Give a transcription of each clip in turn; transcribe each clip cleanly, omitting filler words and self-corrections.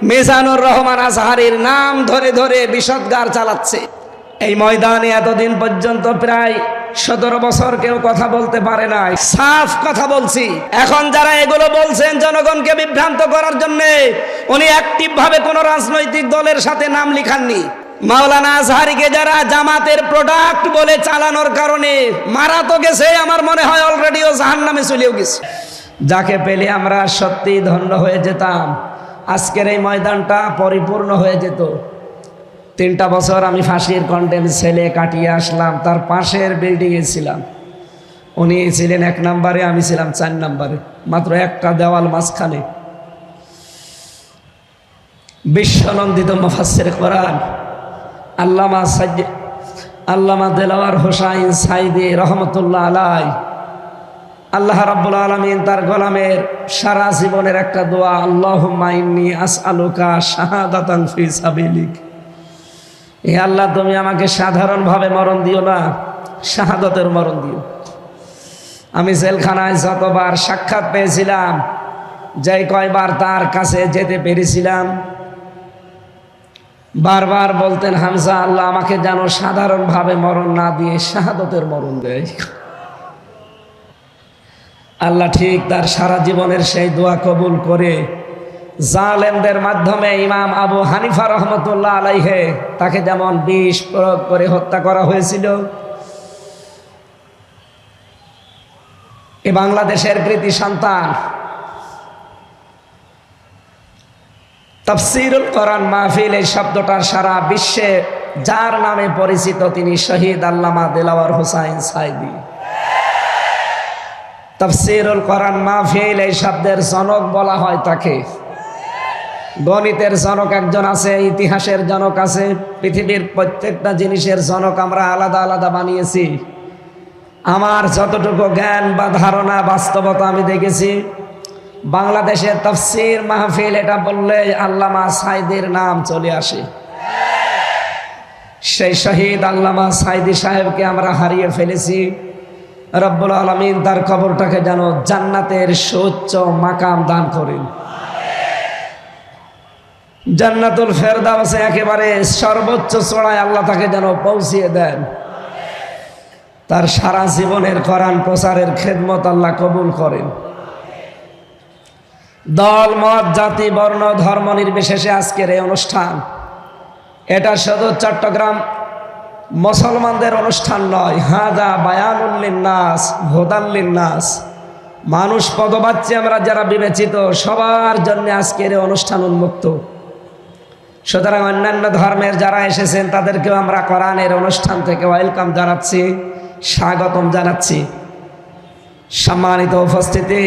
মিজানুর রহমান আজহারীর নাম ধরে ধরে বিষদগার চালাচ্ছে। এই ময়দানে এতদিন পর্যন্ত প্রায় 17 বছর কেউ কথা বলতে পারে নাই। সাফ কথা বলছি। এখন যারা এগুলো বলছেন জনগণকে বিভ্রান্ত করার জন্য, উনি অ্যাক্টিভ ভাবে কোন রাজনৈতিক দলের সাথে নাম লিখাননি। মাওলানা আজহারীকে যারা জামাতের প্রোডাক্ট বলে চালানোর কারণে মারা তো গেছে, আমার মনে হয় অলরেডিও জাহান্নামে চলেও গেছে। যাকে পেলে আমরা সত্যি ধন্য হয়ে যেতাম, আজকের এই ময়দানটা পরিপূর্ণ হয়ে যেত। 3টা বছর আমি ফাঁসির কন্টেন্ট ছেলে কাটিয়ে আসলাম, তার পাশের বিল্ডিংয়ে ছিলাম। উনি ছিলেন 1 নম্বরে, আমি ছিলাম 4 নম্বরে, মাত্র একটা দেওয়াল মাঝখানে। বিশ্বনন্দিত মুফাসসির কোরআন আল্লামা দেলাওয়ার হোসাইন সাইদি রহমতুল্লাহ আলাই, আল্লাহ রাব্বুল আলামিন তার গোলামের সারা জীবনের একটা দোয়া, আল্লাহুম্মা ইন্নী আসআলুকা শাহাদাতান ফি সাবিলিক। হে আল্লাহ, তুমি আমাকে সাধারণভাবে মরণ দিও না, শাহাদাতের মরণ দিও। আমি জেলখানায় যতবার সাক্ষাৎ পেয়েছিলাম, যাই কয়বার তার কাছে যেতে পেরেছিলাম, বারবার বলতেন, হামজা, আল্লাহ আমাকে যেন সাধারণভাবে মরণ না দিয়ে শাহাদাতের মরণ দেয়। আল্লাহ ঠিক তার সারা জীবনের সেই দোয়া কবুল করে জালেমদের মাধ্যমে ইমাম আবু হানিফা রহমতুল্লাহ আলাইহে তাকে যেমন বিষ প্রয়োগ করে হত্যা করা হয়েছিল, এ বাংলাদেশের কৃতি সন্তান তাফসীরুল কোরআন মাহফিল, এই শব্দটার সারা বিশ্বে যার নামে পরিচিত, তিনি শহীদ আল্লামা দেলাওয়ার হোসাইন সাইদি। তাফসীরুল কোরআন মাহফিল, এই শব্দের জনক বলা হয় তাকে। গণিতের জনক একজন আছে, ইতিহাসের জনক আছে, পৃথিবীর প্রত্যেকটা জিনিসের জনক আমরা আলাদা আলাদা বানিয়েছি। আমার যতটুকু জ্ঞান বা ধারণা, বাস্তবতা আমি দেখেছি, বাংলাদেশের তাফসীর মাহফিল এটা বললে আল্লামা সাইদির নাম চলে আসে। সেই শহীদ আল্লামা সাইদি সাহেবকে আমরা হারিয়ে ফেলেছি। রব্বুল আলামিন তার কবরটাকে যেন জান্নাতের সুউচ্চ মাকাম দান করেন, জান্নাতুল ফেরদাউসে একেবারে সর্বোচ্চ চূড়ায় আল্লাহ তাকে যেন পৌঁছিয়ে দেন। তার সারা জীবনের কোরআন প্রচারের খেদমত আল্লাহ কবুল করেন। দল, মত, জাতি, বর্ণ, ধর্ম নির্বিশেষে আজকের এই অনুষ্ঠান, এটা শুধু চট্টগ্রাম মুসলমানদের অনুষ্ঠান নয়। হাদা বায়ানুল লিন্নাস হুদাল লিন্নাস, মানুষ পদবাচ্য আমরা যারা বিবেচিত, সবার জন্য আজকের এই অনুষ্ঠান উন্মুক্ত। সুতরাং অন্যান্য ধর্মের যারা এসেছেন তাদেরকেও আমরা কোরআনের অনুষ্ঠান থেকে ওয়েলকাম জানাচ্ছি, স্বাগতম জানাচ্ছি। সম্মানিত উপস্থিতি,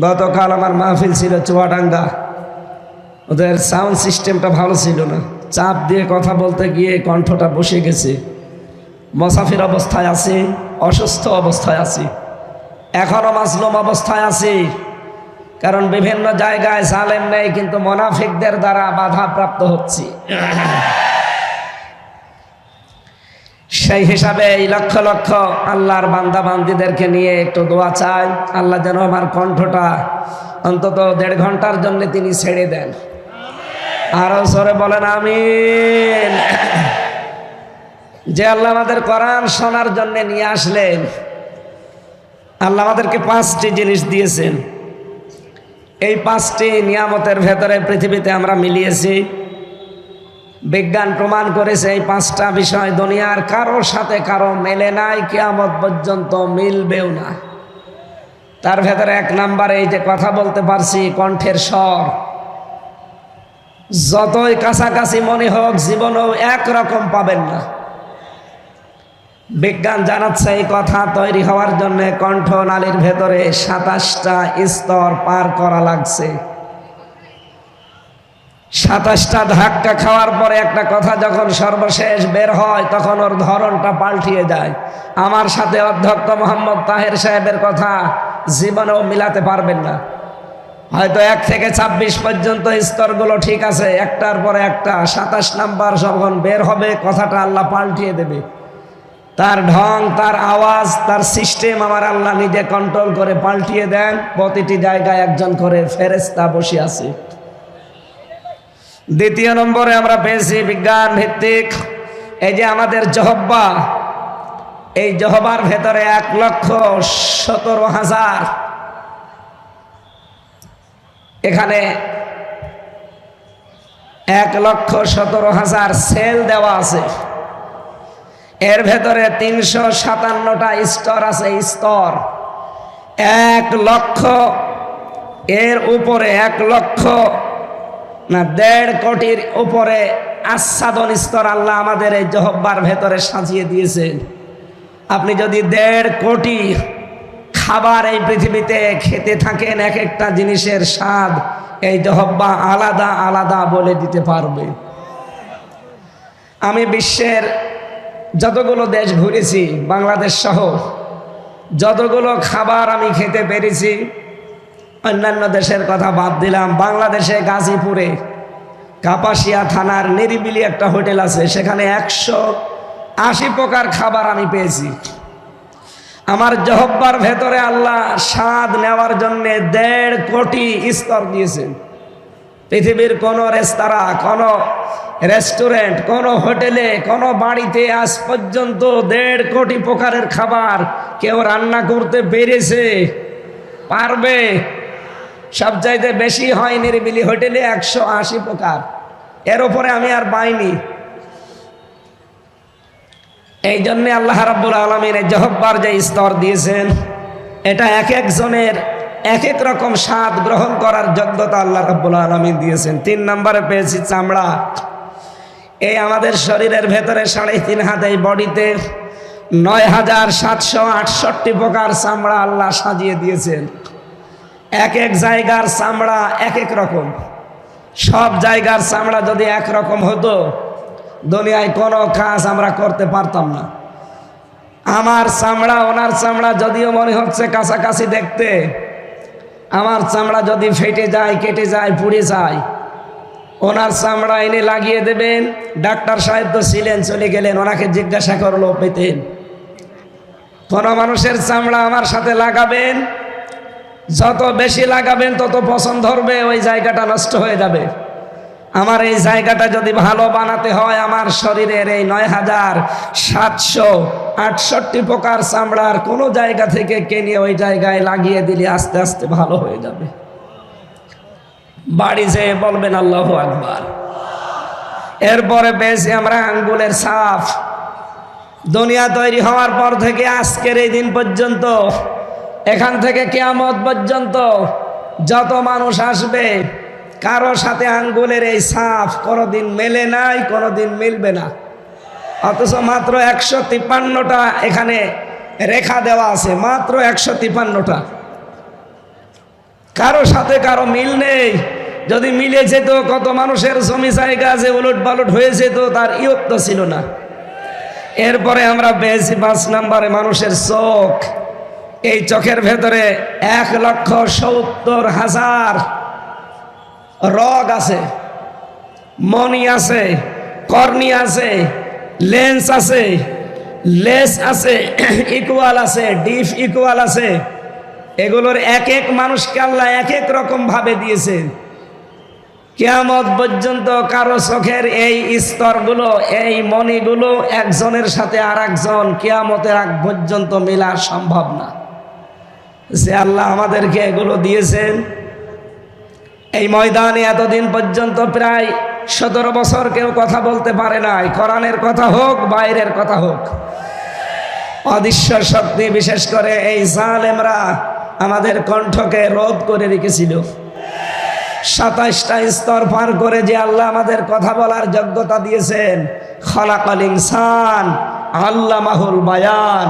গতকাল আমার মাহফিল ছিল চুয়াডাঙ্গা। ওদের সাউন্ড সিস্টেমটা ভালো ছিল না, চাপ দিয়ে কথা বলতে গিয়ে কণ্ঠটা বসে গেছে। মুসাফির অবস্থায় আছি, অসুস্থ অবস্থায় আছি, এখনো মাজলুম অবস্থায় আছি। কারণ বিভিন্ন জায়গায় জালেম নেই, কিন্তু মুনাফিকদের দ্বারা বাধাপ্রাপ্ত হচ্ছি। সেই হিসাবে এই লক্ষ লক্ষ আল্লাহর বান্দা বান্দিদেরকে নিয়ে একটু দোয়া চাই, আল্লাহ যেন আমার কণ্ঠটা অন্তত 1.5 ঘন্টার জন্য তিনি ছেড়ে দেন। আরো জোরে বলেন আমিন। যে আল্লাহ আমাদের কোরআন শোনার জন্য নিয়ে আসলেন, আল্লাহ আমাদেরকে 5টি জিনিস দিয়েছেন। এই 5টি নিয়ামতের ভেতরে পৃথিবীতে আমরা মিলিয়েছি। বিজ্ঞান প্রমাণ করেছে এই 5টা বিষয় দুনিয়ার কারোর সাথে কারো মেলে নাই, কিয়ামত পর্যন্ত মিলবেও না। তার ভেতরে 1 নম্বরে এই যে কথা বলতে পারছি, কণ্ঠের স্বর। যতই কাছাকাছি মনে হোক, জীবনেও একরকম পাবেন না। বিজ্ঞান জানাচ্ছে এই কথা তৈরি হওয়ার জন্য কণ্ঠনালীর ভেতরে 27টা স্তর পার করা লাগছে। 27টা ধাক্কা খাওয়ার পরে একটা কথা যখন সর্বশেষ বের হয়, তখন ওর ধরনটা পাল্টিয়ে যায়। আমার সাথে অধ্যক্ষ মোহাম্মদ তাহের সাহেবের কথা জীবনেও মিলাতে পারবেন না। হয়তো 1 থেকে 26 পর্যন্ত স্তরগুলো ঠিক আছে, একটার পরে একটা 27 নাম্বার যখন বের হবে, কথাটা আল্লাহ পাল্টিয়ে দেবে। তার ঢং, তার আওয়াজ, তার সিস্টেম আমার আল্লাহ নিজে কন্ট্রোল করে পাল্টিয়ে দেন। প্রতিটি জায়গায় একজন করে ফেরেশতা বসে আছে। দ্বিতীয় নম্বরে আমরা পেয়েছি বিজ্ঞান ভিত্তিক এই যে আমাদের জহব্বা, এই জহবার ভেতরে 1,17,000 এখানে 1,17,000 সেল দেওয়া আছে। এর ভেতরে 357টা স্তর আছে। স্তর 1 লক্ষ, এর উপরে 1 লক্ষ না 1.5 কোটির উপরে আচ্ছাদন স্তর আল্লাহ আমাদের এই জহব্বার ভেতরে সাজিয়ে দিয়েছেন। আপনি যদি 1.5 কোটি খাবার এই পৃথিবীতে খেতে থাকেন, এক একটা জিনিসের স্বাদ এই জহব্বা আলাদা আলাদা বলে দিতে পারবে। আমি বিশ্বের যতগুলো দেশ ঘুরেছি, বাংলাদেশ সহ যতগুলো খাবার আমি খেতে পেরেছি, অন্যান্য দেশের কথা বাদ দিলাম, বাংলাদেশে গাজীপুরে কাপাসিয়া থানার নিরিবিলি একটা হোটেল আছে, সেখানে 180 প্রকার খাবার আমি পেয়েছি। আমার জহব্বার ভেতরে আল্লাহ স্বাদ নেওয়ার জন্য 1.5 কোটি স্তর দিয়েছেন। পৃথিবীর কোনো রেস্তোরাঁ, কোনো রেস্টুরেন্ট, কোনো হোটেলে, কোনো বাড়িতে আজ পর্যন্ত 1.5 কোটি প্রকারের খাবার কেউ রান্না করতে পেরেছে? পারবে? সবচাইতে বেশি হয় নিরিবিলি হোটেলে 180 প্রকার, এর উপরে আমি আর পাইনি। এই জন্যে আল্লাহ রাব্বুল আলামিন এই জহব্বার যে স্তর দিয়েছেন, এটা এক একজনের এক এক রকম স্বাদ গ্রহণ করার যোগ্যতা আল্লাহ রাব্বুল আলামিন দিয়েছেন। 3 নম্বরে পেয়েছি চামড়া। এই আমাদের শরীরের ভেতরে 3.5 হাত, এই বডিতে 9,768 প্রকার চামড়া আল্লাহ সাজিয়ে দিয়েছেন। এক এক জায়গার চামড়া এক এক রকম। সব জায়গার চামড়া যদি একরকম হতো, দুনিয়ায় কোনো কাজ আমরা করতে পারতাম না। আমার চামড়া ওনার চামড়া যদিও মনে হচ্ছে কাছাকাছি দেখতে, আমার চামড়া যদি ফেটে যায়, কেটে যায়, পুড়ে যায়, ওনার চামড়া এনে লাগিয়ে দেবেন। ডাক্তার সাহেব তো ছিলেন, চলে গেলেন, ওনাকে জিজ্ঞাসা করলো পেতেন। কোন মানুষের চামড়া আমার সাথে লাগাবেন, যত বেশি লাগাবেন তত পছন্দ ধরবে, ওই জায়গাটা নষ্ট হয়ে যাবে। আমার এই জায়গাটা যদি ভালো বানাতে হয়, আমার শরীরের এই 9,768 প্রকার চামড়ার কোনো জায়গা থেকে কিনে ওই জায়গায় লাগিয়ে দিলে আস্তে আস্তে ভালো হয়ে যাবে। বাড়ি যেয়ে বলবেন আল্লাহু আকবার। এরপরে পেয়েছি আমরা আঙ্গুলের ছাপ। দুনিয়া তৈরি হওয়ার পর থেকে আজকের এই দিন পর্যন্ত, এখান থেকে কিয়ামত পর্যন্ত যত মানুষ আসবে, কারো সাথে আঙ্গুলের এই ছাপ কোনোদিন মেলে নাই, কোনোদিন মিলবে না। অথচ মাত্র 153টা এখানে রেখা দেওয়া আছে, মাত্র 153টা। কারো সাথে কারো মিল নেই। যদি মিলে যেত, কত মানুষের জমি জায়গা যে উলট পালট হয়ে যেত, তার ইয়ত্ত ছিল না। এরপরে আমরা পেয়েছি 5 নম্বরে মানুষের চোখ। এই চোখের ভেতরে 1,70,000 রগ আছে, মনি আছে, কর্নিয়া আছে, লেন্স আছে, লেস আছে, ইকুয়াল আছে, ডিপ ইকুয়াল আছে। এগুলোর এক এক মানুষকে আল্লাহ এক এক রকম ভাবে দিয়েছে। কিয়ামত পর্যন্ত কারো চোখের এই স্তরগুলো, এই মনিগুলো একজনের সাথে আর একজন কিয়ামতের আগ পর্যন্ত মেলা সম্ভব না। যে আল্লাহ আমাদেরকে এগুলো দিয়েছেন, এই ময়দানে এতদিন পর্যন্ত প্রায় 17 বছর কেউ কথা বলতে পারে নাই। কোরআনের কথা হোক, বাইরের কথা হোক, অদৃশ্য শক্তি বিশেষ করে এই জালেমরা আমাদের কণ্ঠকে রোধ করে রেখেছিল। 27টা স্তর পার করে যে আল্লাহ আমাদের কথা বলার যোগ্যতা দিয়েছেন, খলাকাল ইনসান আল্লামাহুল বায়ান।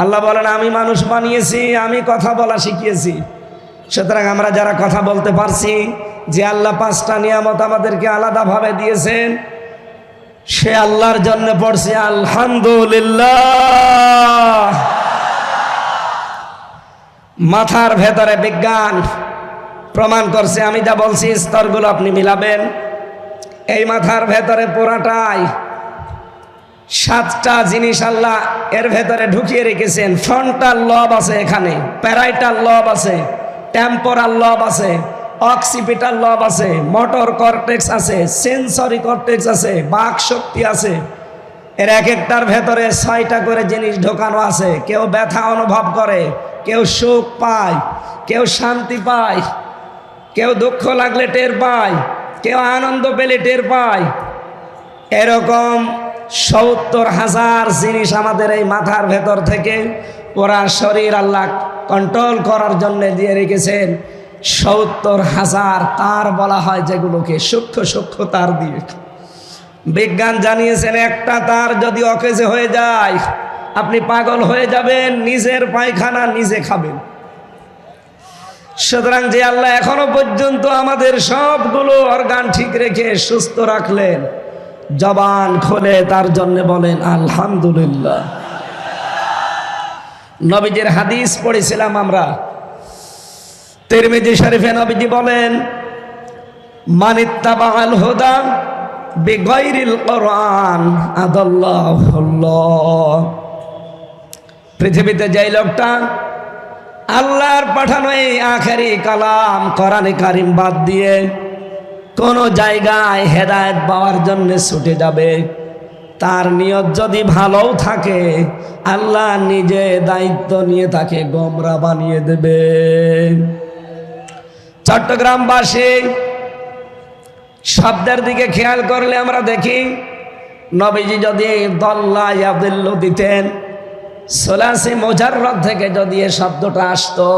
আল্লাহ বলেন, আমি মানুষ বানিয়েছি, আমি কথা বলা শিখিয়েছি। সুতরাং আমরা যারা কথা বলতে পারছি, যে আল্লাহ 5টা নিয়ামত আমাদেরকে আলাদাভাবে দিয়েছেন, সে আল্লাহর জন্য পড়ছি আলহামদুলিল্লাহ। মাথার ভেতরে বিজ্ঞান প্রমাণ করছে, আমি যা বলছি স্তরগুলো আপনি মিলাবেন। এই মাথার ভেতরে পুরাটাই 7টা জিনিস আল্লাহ এর ভেতরে ঢুকিয়ে রেখেছেন। ফ্রন্টাল লব আছে, এখানে প্যারাইটাল লব আছে, টেম্পোরাল লব আছে, অক্সিপিটাল লব আছে, মোটর কর্টেক্স আছে, সেন্সরি কর্টেক্স আছে, বাক শক্তি আছে। এর এক একটার ভেতরে 6টা করে জিনিস ঢোকানো আছে। কেউ ব্যথা অনুভব করে, কেউ সুখ পায়, কেউ শান্তি পায়, কেউ দুঃখ লাগলে টের পায়, কেউ আনন্দ পেলে টের পায়। এরকম 70,000 জিনিস আমাদের এই মাথার ভেতর থেকে পুরা শরীর আল্লাহ কন্ট্রোল করার জন্য দিয়ে রেখেছেন। 70,000 তার বলা হয় যেগুলোকে, সূক্ষ্ম সূক্ষ্ম তার দিয়ে। বিজ্ঞান জানিয়েছেন একটা তার যদি অকেজে হয়ে যায় আপনি পাগল হয়ে যাবেন, নিজের পায়খানা নিজে খাবেন। সুতরাং যে আল্লাহ এখনো পর্যন্ত আমাদের সবগুলো অর্গান ঠিক রেখে সুস্থ রাখলেন, জবান খুলে তার জন্য বলেন আলহামদুলিল্লাহ। নবীজির হাদিস পড়েছিলাম আমরা, তিরমিজি শরীফে নবীজি বলেন মানিত্তাবাআল হুদা বিগাইরিল কোরআন আদাল্লাহুল্লাহ। পৃথিবীতে যেই লোকটা আল্লাহর পাঠানো এই আখেরি কালাম কোরআনে কারিম বাদ দিয়ে কোন জায়গায় হেদায়েত পাওয়ার জন্য ছুটে যাবে, তার নিয়ত যদি ভালোও থাকে আল্লাহ নিজে দায়িত্ব নিয়ে তাকে গোমরা বানিয়ে দেবে। চট্টগ্রামবাসী শব্দের দিকে খেয়াল করলে আমরা দেখি নবীজি যদি দল্লা ইয়াদিল্লু দিতেন, সোলাসি মুজাররদ থেকে যদি এ শব্দটা আসতো,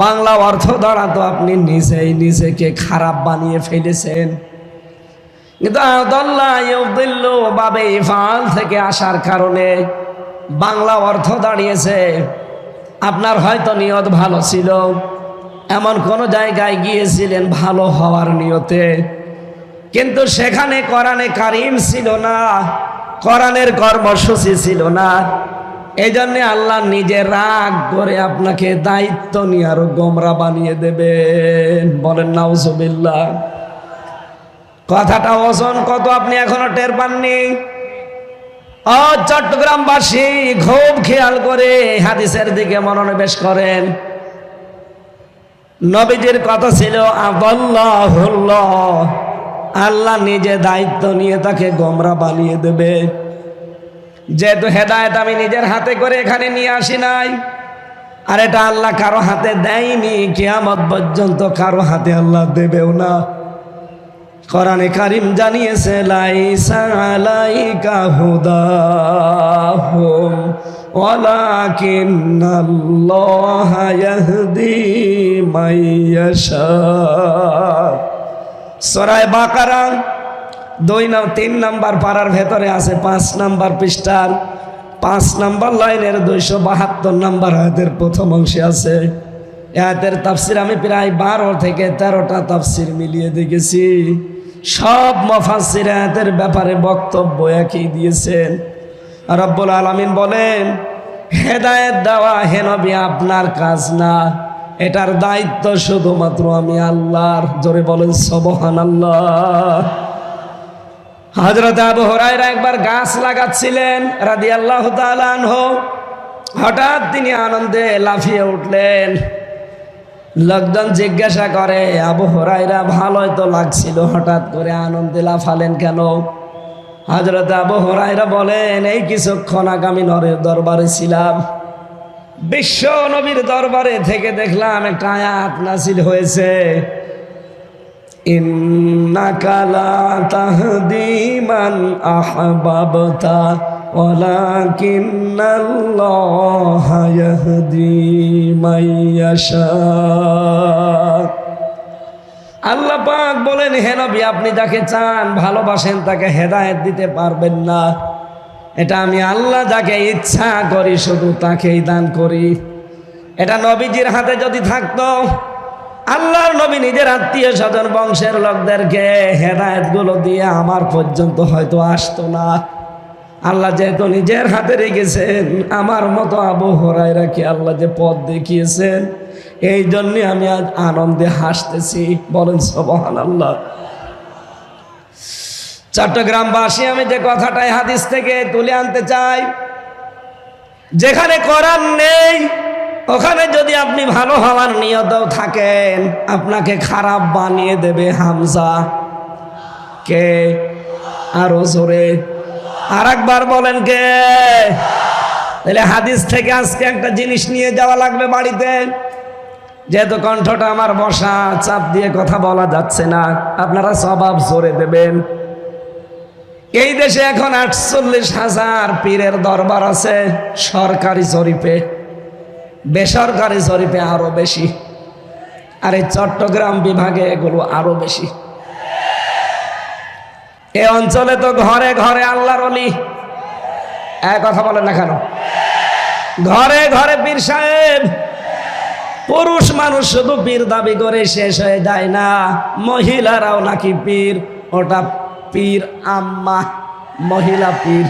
বাংলা অর্থ দাঁড়াতো আপনি নিজেই নিজেকে খারাপ বানিয়ে ফেলেছেন। কিন্তু দল্লা ইয়াদিল্লু বাবে ইফআল থেকে আসার কারণে বাংলা অর্থ দাঁড়িয়েছে আপনার হয়তো নিয়ত ভালো ছিল, এমন কোন জায়গায় গিয়েছিলেন ভালো হওয়ার নিয়তে, কিন্তু সেখানে কোরআনে কারিম ছিল না, কোরআনের কর্মসূচি ছিল না। এই জন্য আল্লাহ নিজে রাগ করে আপনাকে দায়িত্ব নিয়ে আরো গোমরা বানিয়ে দেবেন। বলেন নাউজুবিল্লাহ। কথাটা ওজন কত আপনি এখনো টের পাননি। ও চট্টগ্রামবাসী, খুব খেয়াল করে হাদিসের দিকে মনোনিবেশ করেন। নবীজির কথা ছিল আদাল্লাহুল্লাহ, আল্লাহ নিজে দায়িত্ব নিয়ে তাকে গোমরা বানিয়ে দেবে। যেহেতু হেদায়েত আমি নিজের হাতে করে এখানে নিয়ে আসি নাই, আর এটা আল্লাহ কারো হাতে দেয়নি, কিয়ামত পর্যন্ত কারো হাতে আল্লাহ দেবেও না। কোরআনে কারিম জানিয়েছে লাইসা আলাইকা হুদাহুম ওয়ালাকিন্নাল্লাহা ইয়াহদি মাইয়াশা। সূরা বাকারা 3 নাম্বার পারার ভেতরে আছে, 5 নাম্বার পৃষ্ঠার 5 নাম্বার লাইনের 272 নাম্বার আয়াতের প্রথম অংশে আছে। আয়াতের তাফসির আমি প্রায় 12 থেকে 13টা তাফসির মিলিয়ে দেখেছি। সব মুফাসসির আয়াতের ব্যাপারে বক্তব্য একই দিয়েছেন। রব্বুল আলামিন বলেন হেদায়েত দেওয়া হে নবী আপনার কাজ না, এটার দায়িত্ব শুধুমাত্র আমি আল্লাহর। জোরে বলেন সুবহানাল্লাহ। হযরত আবু হুরায়রা একবার গাছ লাগাচ্ছিলেন রাদিয়াল্লাহু তাআলা আনহু, হঠাৎ তিনি আনন্দে লাফিয়ে উঠলেন। লোকজন জিজ্ঞাসা করে আবু হুরায়রা ভালোই তো লাগছিল, হঠাৎ করে আনন্দে লাফালেন কেন? হযরত আবু হুরায়রা বলেন এই কিছুক্ষণ আগে আমি নরের দরবারে ছিলাম, বিশ্ব নবীর দরবারে থেকে দেখলাম একটা আয়াত নাযিল হয়েছে, ইন্নাকা লা তাহদি মান আহবাবতা ওয়ালাকিন্নাল্লাহা ইয়াহদি মাইয়াশা। আল্লাহ পাক বলেন হে নবী আপনি যাকে চান ভালোবাসেন তাকে হেদায়েত দিতে পারবেন না, এটা আমি আল্লাহ যাকে ইচ্ছা করি শুধু তাকেই দান করি। এটা নবীজির হাতে যদি থাকতো, আল্লাহর নবী নিজের আত্মীয় স্বজন বংশের লোকদেরকে হেদায়েত গুলো দিয়ে আমার পর্যন্ত হয়তো আসতো না। আল্লাহ যেহেতু নিজের হাতে রেখেছেন, আমার মতো আবু হুরায়রাকে আল্লাহ যে পথ দেখিয়েছেন, এই জন্য আমি আজ আনন্দে হাসতেছি। বলেন সুবহানাল্লাহ। চট্টগ্রামবাসী, আমি যে কথাটাই হাদিস থেকে তুলে আনতে চাই, যেখানে কোরআন নেই ওখানে যদি আপনি ভালো হওয়ার নিয়তেও থাকেন, আপনাকে খারাপ বানিয়ে দেবে হামজা। কে? আরো জোরে আর একবার বলেন কে? তাহলে হাদিস থেকে আজকে একটা জিনিস নিয়ে যাওয়া লাগবে বাড়িতে। যেহেতু কণ্ঠটা আমার বসা, চাপ দিয়ে কথা বলা যাচ্ছে না, আপনারা জবাব জোরে দেবেন। এই দেশে এখন 48,000 পীরের দরবার আছে সরকারি জরিপে, বেসরকারি জরিপে আরো বেশি, আর এই চট্টগ্রাম বিভাগে এগুলো আরো বেশি। এই অঞ্চলে তো ঘরে ঘরে আল্লাহর ওলি। এক কথা বলেন না কেন? ঘরে ঘরে পীর সাহেব। পুরুষ মানুষ শুধু পীর দাবি করে শেষ হয়ে যায় না, মহিলারাও নাকি পীর। ওটা পীর আম্মা, মহিলা পীর।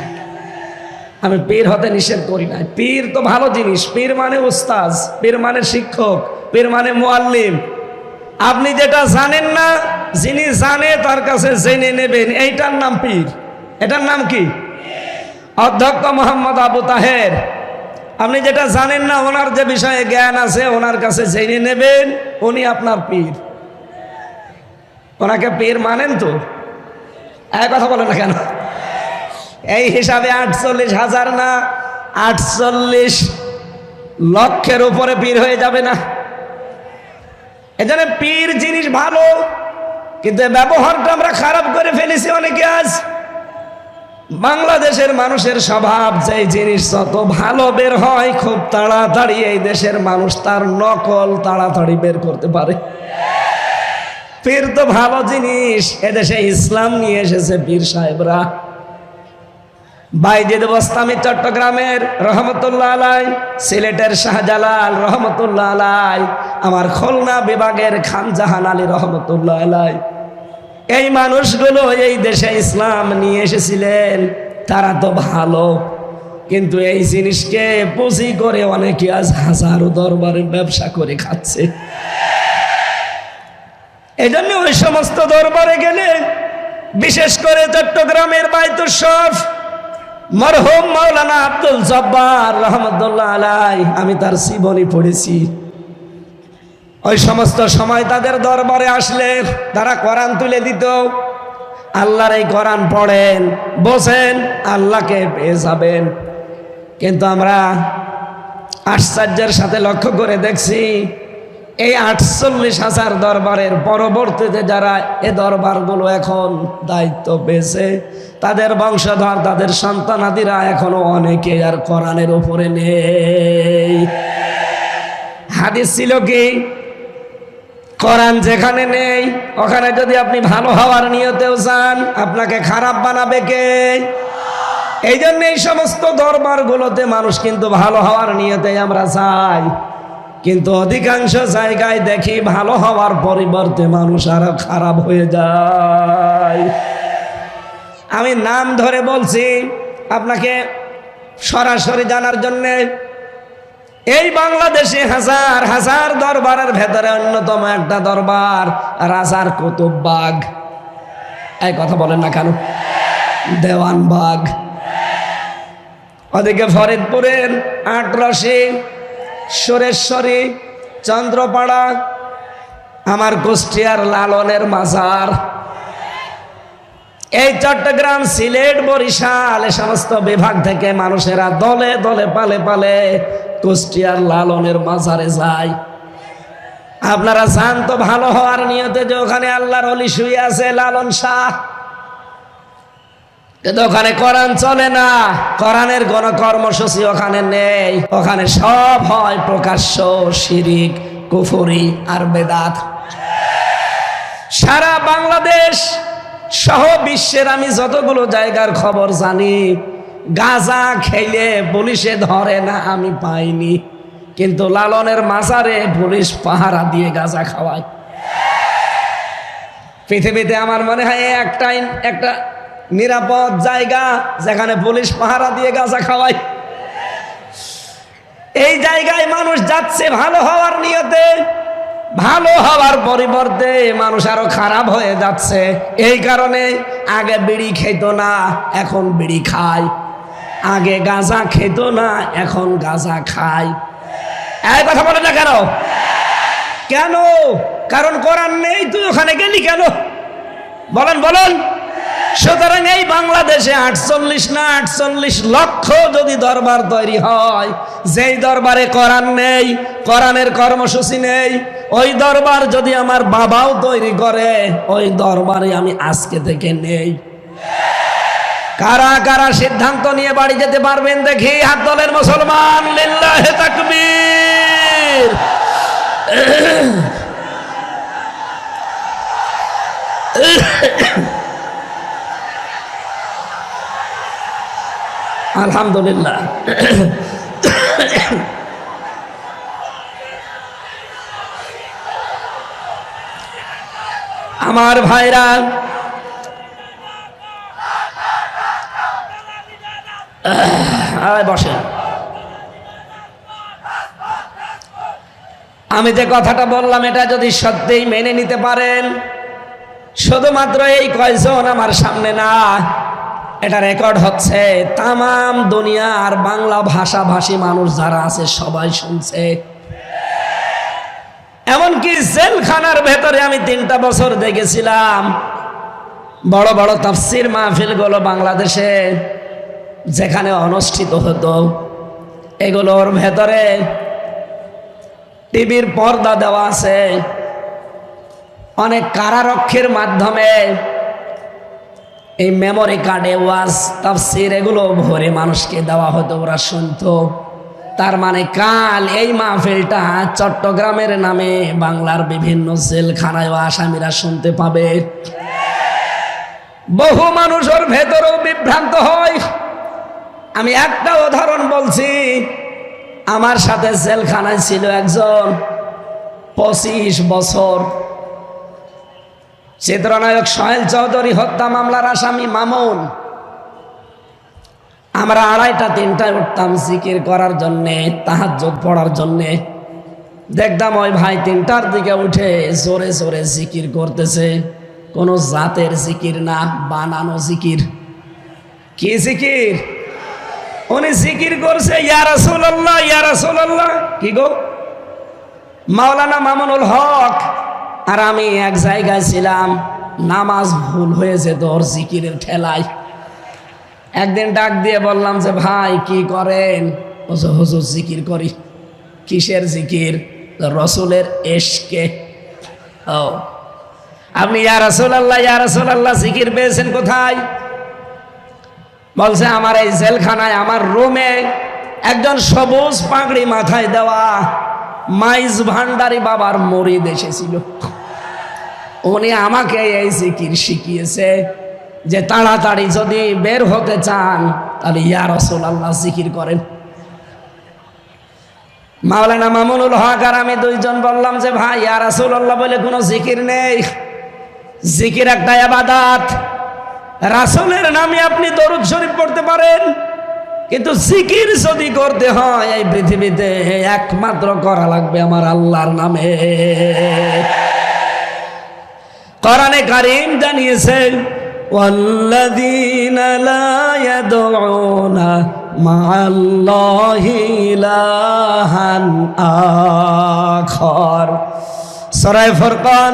আমি পীর হতে নিষেধ করি না, পীর তো ভালো জিনিস। পীর মানে উস্তাজ, পীর মানে শিক্ষক, পীর মানে মুআল্লিম। আপনি যেটা জানেন না, যিনি জানে তার কাছে জেনে নেবেন, এইটার নাম পীর। এটার নাম কি? অধ্যক্ষ মোহাম্মদ আবু তাহের। আপনি যেটা জানেন না, ওনার যে বিষয়ে জ্ঞান আছে ওনার কাছে জেনে নেবেন, উনি আপনার পীর। ওনাকে পীর মানেন তো? এক কথা বলেন না কেন? এই হিসাবে 48,000 না, 48 লক্ষের উপরে পীর হয়ে যাবে না? এজন্য পীর জিনিস ভালো, কিন্তু ব্যবহারটা আমরা খারাপ করে ফেলেছি অনেকে। আজ বাংলাদেশের মানুষের স্বভাব, যে জিনিস যত ভালো বের হয় খুব তাড়াতাড়ি এই দেশের মানুষ তার নকল তাড়াতাড়ি বের করতে পারে। পীর তো ভালো জিনিস। এদেশে ইসলাম নিয়ে এসেছে পীর সাহেবরা। বাইজিদ বোস্তামি চট্টগ্রামের রহমতুল্লাহ আলাই, সিলেটের শাহজালাল রহমতুল্লাহ আলাই, আমার খুলনা বিভাগের খান জাহান আলী রহমতুল্লাহ আলাই, এই মানুষগুলো এই দেশে ইসলাম নিয়ে এসেছিলেন। তারা তো ভালো, কিন্তু এই জিনিসকে পুঁজি করে অনেকে আজ হাজারো দরবারে ব্যবসা করে খাচ্ছে। এই জন্য ওই সমস্ত দরবারে গেলে, বিশেষ করে চট্টগ্রামের বাইতুল শরফ মরহুম মাওলানা আব্দুল জব্বার রহমতুল্লাহ আলাই, আমি তার জীবনী পড়েছি। ওই সমস্ত সময় তাদের দরবারে আসলে তারা কোরআন তুলে দিত। আল্লাহর এই কোরআন পড়েন, বসেন, আল্লাহকে পেয়ে যাবেন। কিন্তু আমরা আশ্চর্যের সাথে লক্ষ্য করে দেখছি, এই 48,000 দরবারের পরবর্তীতে যারা এ দরবারগুলো এখন দায়িত্ব পেয়েছে, তাদের বংশধর, তাদের সন্তানাদিরা এখনো অনেকে আর কোরআনের উপরে নেই। হাদিস ছিল কি? কোরআন যেখানে নেই, ওখানে যদি আপনি ভালো হওয়ার নিয়তেও যান, আপনাকে খারাপ বানাবে কে? এই জন্য এই সমস্ত দরবারগুলোতে মানুষ কিন্তু ভালো হওয়ার নিয়তে আমরা যাই, কিন্তু অধিকাংশ জায়গায় দেখি ভালো হওয়ার পরিবর্তে মানুষ আরো খারাপ হয়ে যায়। আমি নাম ধরে বলছি আপনাকে সরাসরি জানার জন্যে। এই বাংলাদেশে হাজার হাজার দরবারের ভেতরে অন্যতম একটা দরবার রাজার কুতুববাগ। এই কথা বলেন না কেন? দেওয়ানবাগ। ওদিকে ফরিদপুরের আটরশি, সুরেশ্বরী, চন্দ্রপাড়া, আমার কুষ্টিয়ার লালনের মাজার, এই চট্টগ্রাম, সিলেট, বরিশাল, এ সমস্ত বিভাগ থেকে মানুষেরা দলে দলে পালে পালে কুষ্টিয়ার লালনের মাজারে যায়। আপনারা জান তো ভালো হওয়ার নিয়তে যে ওখানে আল্লাহর ওলি শুয়ে আছে, লালন শাহ। কিন্তু ওখানে কোরআন চলে না, কোরআনের কোন কর্মসূচি ওখানে নেই। ওখানে সব হয় প্রকাশ্য শিরিক, কুফরি আর বেদাত। সারা বাংলাদেশ সহ বিশ্বের আমি যতগুলো জায়গার খবর জানি, গাঁজা খেলে পুলিশে ধরে না আমি পাইনি, কিন্তু লালনের মাজারে পুলিশ পাহারা দিয়ে গাঁজা খাওয়ায়। পৃথিবীতে আমার মনে হয় একটা নিরাপদ জায়গা যেখানে পুলিশ পাহারা দিয়ে গাঁজা খাওয়ায়। এই জায়গায় মানুষ যাচ্ছে ভালো হওয়ার নিয়তে, ভালো হওয়ার পরিবর্তে মানুষ আরো খারাপ হয়ে যাচ্ছে। এই কারণে আগে বিড়ি খেত না, এখন বিড়ি খায়। আগে গাঁজা খেত না, এখন গাঁজা খায়। এই কথা বলে না কেন? কেন? কারণ কোরআন নেই, তুই ওখানে গেলি কেন? বলেন বলেন। সুতরাং এই বাংলাদেশে 48 লক্ষ যদি দরবার তৈরি হয়, যেই দরবারে কোরআন নেই, কোরআনের কর্মসূচি নেই, ওই দরবার যদি আমার বাবাও তৈরি করে, ওই দরবারে আমি আজকে থেকে নেই। কারা কারা সিদ্ধান্ত নিয়ে বাড়ি যেতে পারবেন দেখি হাত তোলেন মুসলমান। লিল্লাহে তাকবীর। আলহামদুলিল্লাহ। আমার ভাইরা, বসে। আমি যে কথাটা বললাম এটা যদি সত্যিই মেনে নিতে পারেন, শুধুমাত্র এই কয়জন আমার সামনে না, এটা রেকর্ড হচ্ছে, তামাম দুনিয়ার বাংলা ভাষাভাষী মানুষ যারা আছে সবাই শুনছে। এমনকি জেলখানার ভেতরে আমি 3টা বছর দেখেছিলাম বড় বড় তাফসির মাহফিলগুলো বাংলাদেশে যেখানে অনুষ্ঠিত হতো, এগুলোর ভেতরে টিভির পর্দা দেওয়া আছে, অনেক কারারক্ষীর মাধ্যমে এই মেমোরি কার্ডে ওয়াজ তাফসির এগুলো ভরে মানুষকে দেওয়া হতো, ওরা শুনতো। তার মানে কাল এই মাহফিলটা চট্টগ্রামের নামে বাংলার বিভিন্ন জেলখানায় আসামিরা শুনতে পাবে। বহু মানুষ ওর ভেতরেও বিভ্রান্ত হয়। আমি একটা উদাহরণ বলছি, আমার সাথে জেলখানায় ছিল একজন 25 বছর চিত্রনায়ক সোহেল চৌধুরী হত্যা মামলার আসামি মামুন। আমরা 2:30-3টায় উঠতাম জিকির করার জন্যে, তাহাজ্জুদ পড়ার জন্যে। দেখতাম ওই ভাই 3টার দিকে উঠে জোরে জোরে জিকির করতেছে। কোনো জাতের জিকির না, বানানো জিকির। কি জিকির? উনি জিকির করছে ইয়া রাসূলুল্লাহ, ইয়া রাসূলুল্লাহ। কি গো? মাওলানা মামুনুল হক আর আমি এক জায়গায় ছিলাম, নামাজ ভুল হয়ে যেত ওর জিকিরের ঠেলায়। একদিন ডাক দিয়ে বললাম যে ভাই কি করেন? হুজুর জিকির করি। কিসের জিকির? রসুলের এশকে। ও, আপনি ইয়া রাসূলুল্লাহ, ইয়া রাসূলুল্লাহ জিকির পেয়েছেন কোথায়? বলছে আমার এই জেলখানায়, আমার রুমে একজন সবুজ পাগড়ি মাথায় দেওয়া মাইজ ভান্ডারী বাবার মুরিদ এসেছিল। উনি আমাকে এই জিকির শিখিয়েছে যে তাড়াতাড়ি যদি বের হতে চান তাহলে ইয়া রাসূলুল্লাহ জিকির করেন। মাওলানা মামুনুল হক আর আমি 2জন বললাম যে ভাই ইয়া রাসূলুল্লাহ বলে কোনো জিকির নেই। জিকির একটা ইবাদত। রাসূলের নামে আপনি দরুদ শরীফ পড়তে পারেন, কিন্তু জিকির যদি করতে হয় এই পৃথিবীতে একমাত্র করা লাগবে আমার আল্লাহর নামে। কোরআনে কারীম জানিয়েছে ওয়াল্লাযীনা লা ইয়াদউনা মা'আল্লাহি ইলাহান আখার। সূরা ফুরকান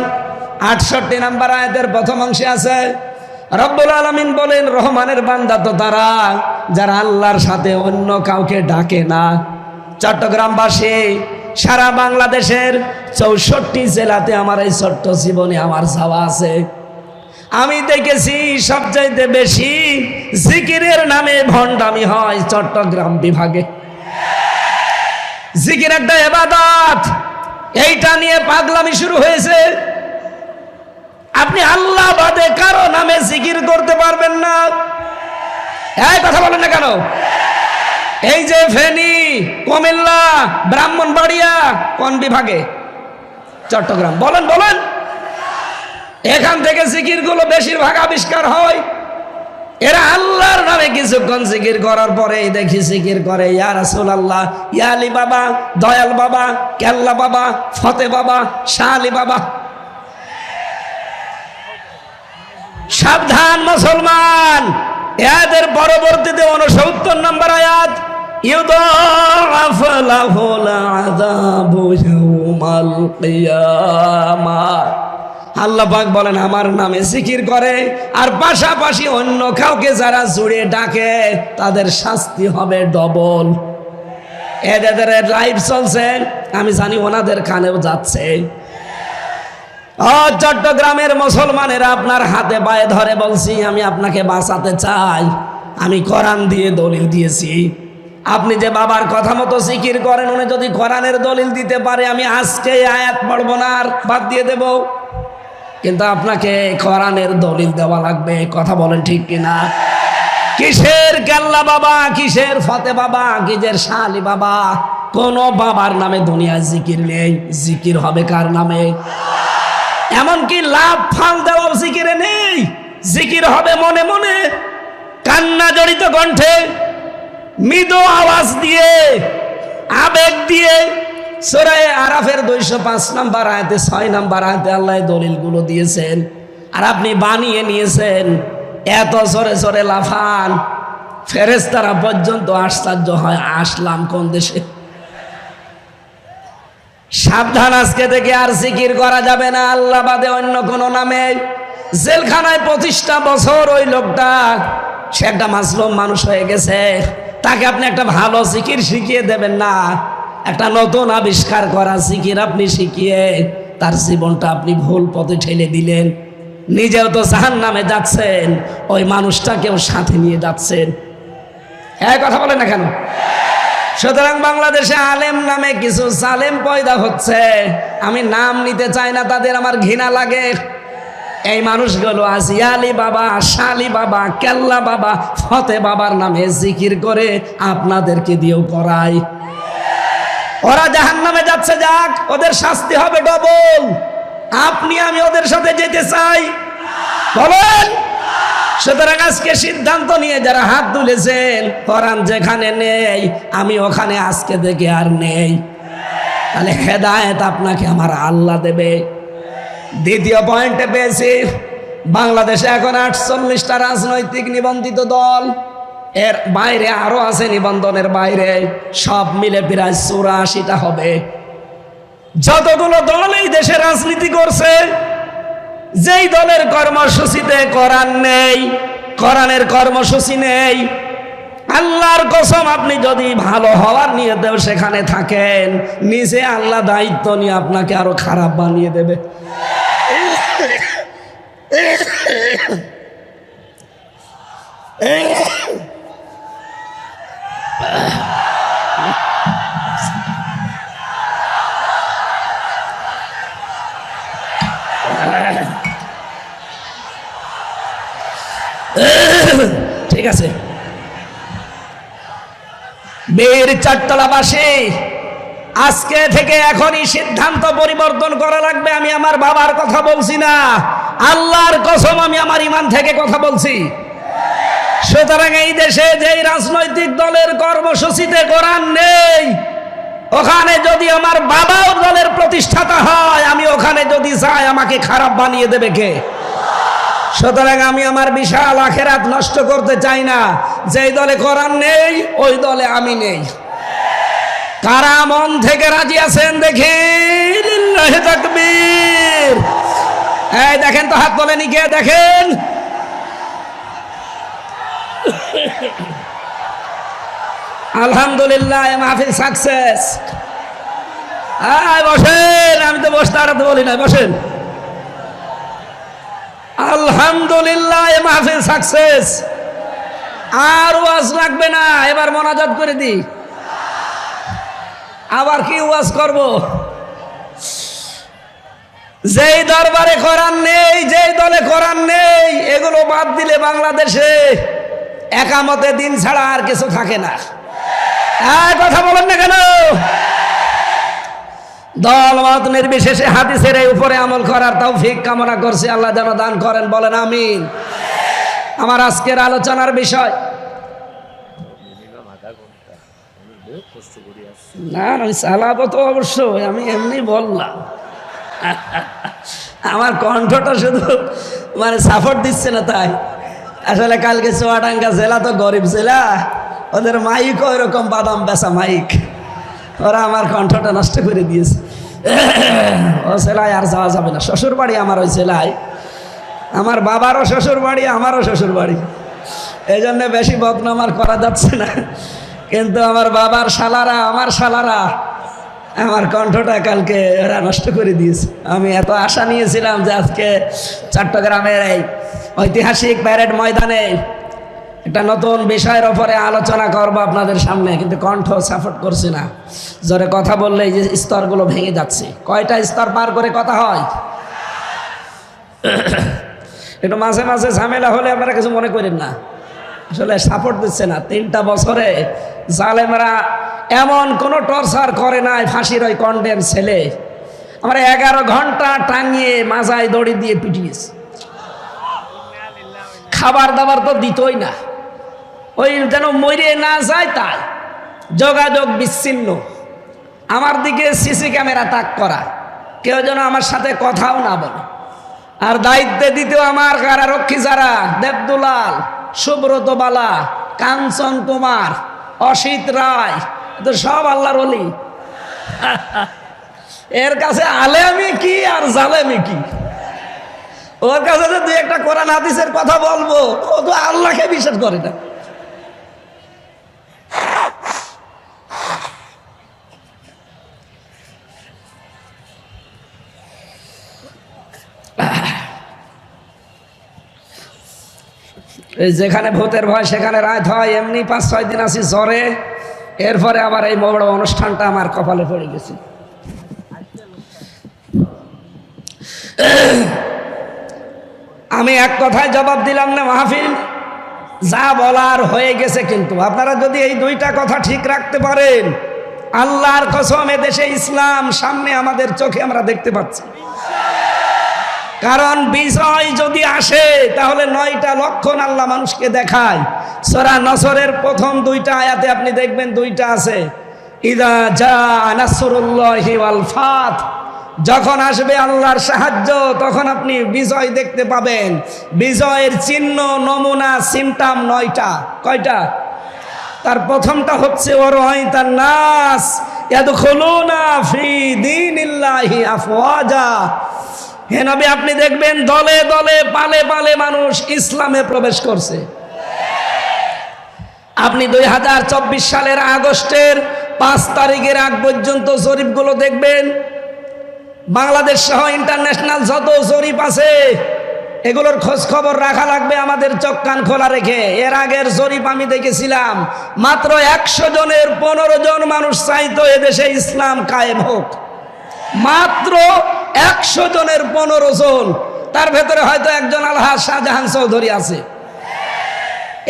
68 নম্বর আয়াতের প্রথম অংশে আছে রব্বুল আলামিন বলেন, রহমানের বান্দা তো তারা যারা আল্লাহর সাথে অন্য কাউকে ডাকে না। চট্টগ্রামবাসী, সারা বাংলাদেশের 64 জেলাতে আমার এই ছোট্ট জীবনে আমার যাওয়া আছে। আমি দেখেছি সবচাইতে বেশি জিকিরের নামে ভণ্ডামি হয় চট্টগ্রাম বিভাগে। জিকির একটা ইবাদত, এইটা নিয়ে পাগলামি শুরু হয়েছে। আপনি আল্লাহ বাদে কারো নামে জিকির করতে পারবেন না। এই কথা বলেন না কেন? এই যে ফেনী, কুমিল্লা, ব্রাহ্মণবাড়িয়া কোন বিভাগে? চট্টগ্রাম। বলেন বলেন, এখান থেকে জিকির গুলো বেশিরভাগ আবিষ্কার হয়। এরা আল্লাহর নামে কিছুক্ষণ জিকির করার পরে দেখি জিকির করে ইয়া রাসূলুল্লাহ, ইয়া আলী বাবা, দয়াল বাবা, কেল্লা বাবা, ফতে বাবা, শাহ আলী বাবা। সাবধান মুসলমান, এদের পরবর্তীতে 69 নম্বর আয়াত ইউদাআফ লাহুল আযাবু ইয়াউমাল কিয়ামাহ। আল্লাহ পাক বলেন আমার নামে জিকির করে আর পাশাপাশি অন্য কাউকে যারা জুড়ে ডাকে তাদের শাস্তি হবে ডবল। এদের লাইভ চলছে, আমি জানি ওনাদের কানেও যাচ্ছে। চট্টগ্রামের মুসলমানেরা আপনার হাতে পায়ে ধরে বলছি, আমি আপনাকে বাঁচাতে চাই। আমি কোরআন দিয়ে দলিল দিয়েছি। আপনি যে বাবার কথা মতো জিকির করেন, উনি যদি কোরআনের দলিল দিতে পারে আমি আজকে আয়াত পড়ব না, আর বাদ দিয়ে দেব। কিন্তু আপনাকে কোরআনের দলিল দেওয়া লাগবে। কথা বলেন ঠিক কিনা? কিসের কেল্লা বাবা, কিসের ফতে বাবা, কিসের শালি বাবা? কোন বাবার নামে দুনিয়ায় জিকির নেই। জিকির হবে কার নামে? এমনকি লাভ ফাল দেওয়া জিকিরে নেই। জিকির হবে মনে মনে, কান্না জড়িত কণ্ঠে, মৃদু আওয়াজ দিয়ে, আবেগ দিয়ে। সূরা আরাফের 205 নম্বর আয়াতে 6 নম্বর আয়াতে আল্লাহ দলিলগুলো দিয়েছেন, আর আপনি বানিয়ে নিয়েছেন। এত জোরে জোরে লাফান, ফেরেশতারা পর্যন্ত আশ্চর্য হয়, আসলাম কোন দেশে। সাবধান, আজকে থেকে আর জিকির করা যাবে না আল্লাহ বাদে অন্য কোন নামে। জেলখানায় 25টা বছর ওই লোকটা, সে একটা মাসলুম মানুষ হয়ে গেছে। তাকে আপনি একটা ভালো জিকির শিখিয়ে দেবেন না, একটা নতুন আবিষ্কার করা জিকির আপনি শিখিয়ে তার জীবনটা আপনি ভুল পথে ঠেলে দিলেন। নিজেও তো জাহান্নামে যাচ্ছেন, ওই মানুষটাকেও সাথে নিয়ে যাচ্ছেন। হ্যাঁ, কথা বলেন না কেন? সুতরাং বাংলাদেশে আলেম নামে কিছু জালেম পয়দা হচ্ছে। আমি নাম নিতে চাই না, তাদের আমার ঘৃণা লাগে। এই মানুষগুলো আজ ইয়ালি বাবা, শালি বাবা, কেল্লা বাবা, ফতে বাবার নামে জিকির করে আপনাদেরকে দিয়েও করায়। ওরা জাহান্নামে যাচ্ছে, যাক, ওদের শাস্তি হবে ডবল। আপনি আমি ওদের সাথে যেতে চাই? বলেন। সুতরাং আজকে সিদ্ধান্ত নিয়ে যারা হাত তুলেছেন, কোরআন যেখানে নেই আমি ওখানে আজকে থেকে আর নেই। তাহলে হেদায়েত আপনাকে আমার আল্লাহ দেবে। দ্বিতীয় পয়েন্টে পেয়েছি, বাংলাদেশে এখন 48টা রাজনৈতিক নিবন্ধিত দল, এর বাইরে আরো আছে নিবন্ধনের বাইরে, সব মিলে প্রায় 84টা হবে। যতগুলো দল এই দেশে রাজনীতি করছে, যেই দলের কর্মসূচিতে কোরআন নেই, কোরআনের কর্মসূচি নেই, আল্লাহর কসম আপনি যদি ভালো হওয়ার নিয়তেও সেখানে থাকেন, নিজে আল্লাহ দায়িত্ব নিয়ে আপনাকে আরো খারাপ বানিয়ে দেবে। ঠিক আছে, বীর চারতলাবাসী, আজকে থেকে এখনই সিদ্ধান্ত পরিবর্তন করা লাগবে। আমি আমার বাবার কথা বলছি না, আল্লাহর কসম আমি আমার ঈমান থেকে কথা বলছি। সুতরাং এই দেশে যেই রাজনৈতিক দলের কর্মসূচিতে কোরআন নেই, ওখানে যদি আমার বাবাও দলের প্রতিষ্ঠাতা হয়, আমি ওখানে যদি যাই আমাকে খারাপ বানিয়ে দেবে কে? সুতরাং আমি আমার বিশাল আখিরাত নষ্ট করতে চাই না। যেই দলে কোরআন নেই ওই দলে আমি নেই। কারা মন থেকে রাজি আছেন দেখি? লিল্লাহি তাকবীর। এই দেখেন তো, হাত তোলেনি কে? দেখেন। আলহামদুলিল্লাহ, মাহফিল সাকসেস। বসেন, আমি তো বসতে আড়াতে বলি না, বসেন। আলহামদুলিল্লাহ, মাহফিল সাকসেস। আর ওয়াজ লাগবে না, এবার মোনাজাত করে দিই। আবার কি ওয়াজ করব? যেই দরবারে কোরআন নেই, যেই দলে কোরআন নেই, এগুলো বাদ দিলে বাংলাদেশে একামতে দিন ছাড়া আর কিছু থাকে না। কথা বলেন না কেন? দল মত নির্বিশেষে হাদিসের এই উপরে আমল করার তৌফিক কামনা করছি। আল্লাহ যেন দান করেন, বলেন আমিন। আমার আজকের আলোচনার বিষয়, না আমি চালাবো তো অবশ্যই, আমি এমনি বললাম। আমার কণ্ঠটা শুধু সাপোর্ট দিচ্ছে না তাই। আসলে কালকে চুয়াডাঙ্গা জেলা তো গরিব জেলা, ওদের মাইক ওইরকম বাদাম বেচা মাইক, ওরা আমার কণ্ঠটা নষ্ট করে দিয়েছে। ও সেলাই আর যাওয়া যাবে না। শ্বশুর বাড়ি আমার ওই সেলাই, আমার বাবারও শ্বশুর বাড়ি, আমারও শ্বশুর বাড়ি, এই জন্য বেশি বদনাম আর করা যাচ্ছে না। কিন্তু আমার বাবার শালারা, আমার শালারা আমার কণ্ঠটা কালকে এরা নষ্ট করে দিয়েছে। আমি এত আশা নিয়েছিলাম যে আজকে চট্টগ্রামের এই ঐতিহাসিক প্যারেড ময়দানে একটা নতুন বিষয়ের ওপরে আলোচনা করবো আপনাদের সামনে, কিন্তু কণ্ঠ সাপোর্ট করছে না। জোরে কথা বললে এই যে স্তরগুলো ভেঙে যাচ্ছে। কয়টা স্তর পার করে কথা হয়? একটু মাঝে মাঝে ঝামেলা হলে আপনারা কিছু মনে করেন না, আসলে সাপোর্ট দিচ্ছে না। 3টা বছরে জালেমরা এমন কোনো টর্চার করে নাই, ফাঁসির ওই কন্ডেম ছেলে আমরা 11 ঘন্টা টাঙিয়ে মাজায় দড়ি দিয়ে পিটিয়েছে। খাবার দাবার তো দিতই না, ওই যেন মরে না যায় তাই, যোগাযোগ বিচ্ছিন্ন। আমার দিকে সিসি ক্যামেরা তাক করা, কেউ যেন আমার সাথে কথাও না বলে। আর দায়িত্বে দিতেও আমার কারারক্ষী যারা, দেবদুলাল, সুব্রত বালা, কাঞ্চন কুমার, অসিত রায়, তো সব আল্লাহর ওলি। এর কাছে আলেমি কি আর জালেমি কি? ওর কাছে যে 2-1টা কোরআন হাদিসের কথা বলবো, ও তো আল্লাহকে বিশ্বাস করে না। যেখানে ভূতের ভয় সেখানে রাত হয়, এমনি 5-6 দিন আছি জ্বরে, এরপরে আবার এই বড় অনুষ্ঠানটা আমার কপালে পড়ে গেছে। আমি এক কথায় জবাব দিলাম না, মাহফিল যা বলার হয়ে গেছে। কিন্তু আপনারা যদি এই 2টা কথা ঠিক রাখতে পারেন, আল্লাহর কসম এদেশে ইসলাম সামনে আমাদের চোখে আমরা দেখতে পাচ্ছি। কারণ বিজয় যদি আসে তাহলে 9টা লক্ষণ আল্লাহ মানুষকে দেখায়। সূরা নসরের প্রথম 2টা আয়াতে আপনি দেখবেন 2টা আছে, ইদা জা নাসরুল্লাহি ওয়াল ফাত, যখন আসবে আল্লাহর সাহায্য তখন আপনি বিজয় দেখতে পাবেন। বিজয়ের চিহ্ন, নমুনা, সিমটাম 9টা। কয়টা? তার প্রথমটা হচ্ছে ওয়ারাইতান নাস ইয়াদখুলুনা ফি দীনিল্লাহি আফওয়াজা। হে নবী, আপনি দেখবেন দলে দলে, পালে পালে মানুষ ইসলামে প্রবেশ করছে। আপনি 2024 সালের আগস্টের 5 তারিখের আগ পর্যন্ত জরিপগুলো দেখবেন, বাংলাদেশ সহ ইন্টারন্যাশনাল যত জরিপ আছে এগুলোর খোঁজ খবর রাখা লাগবে আমাদের চোখ কান খোলা রেখে। এর আগের জরিপ আমি দেখেছিলাম, মাত্র 100 জনের 15 জন মানুষ চাইতো এদেশে ইসলাম কায়েম হোক। মাত্র 100 জনের 15 জন, তার ভেতরে হয়তো একজন আলহাজ শাহজাহান চৌধুরী আছে।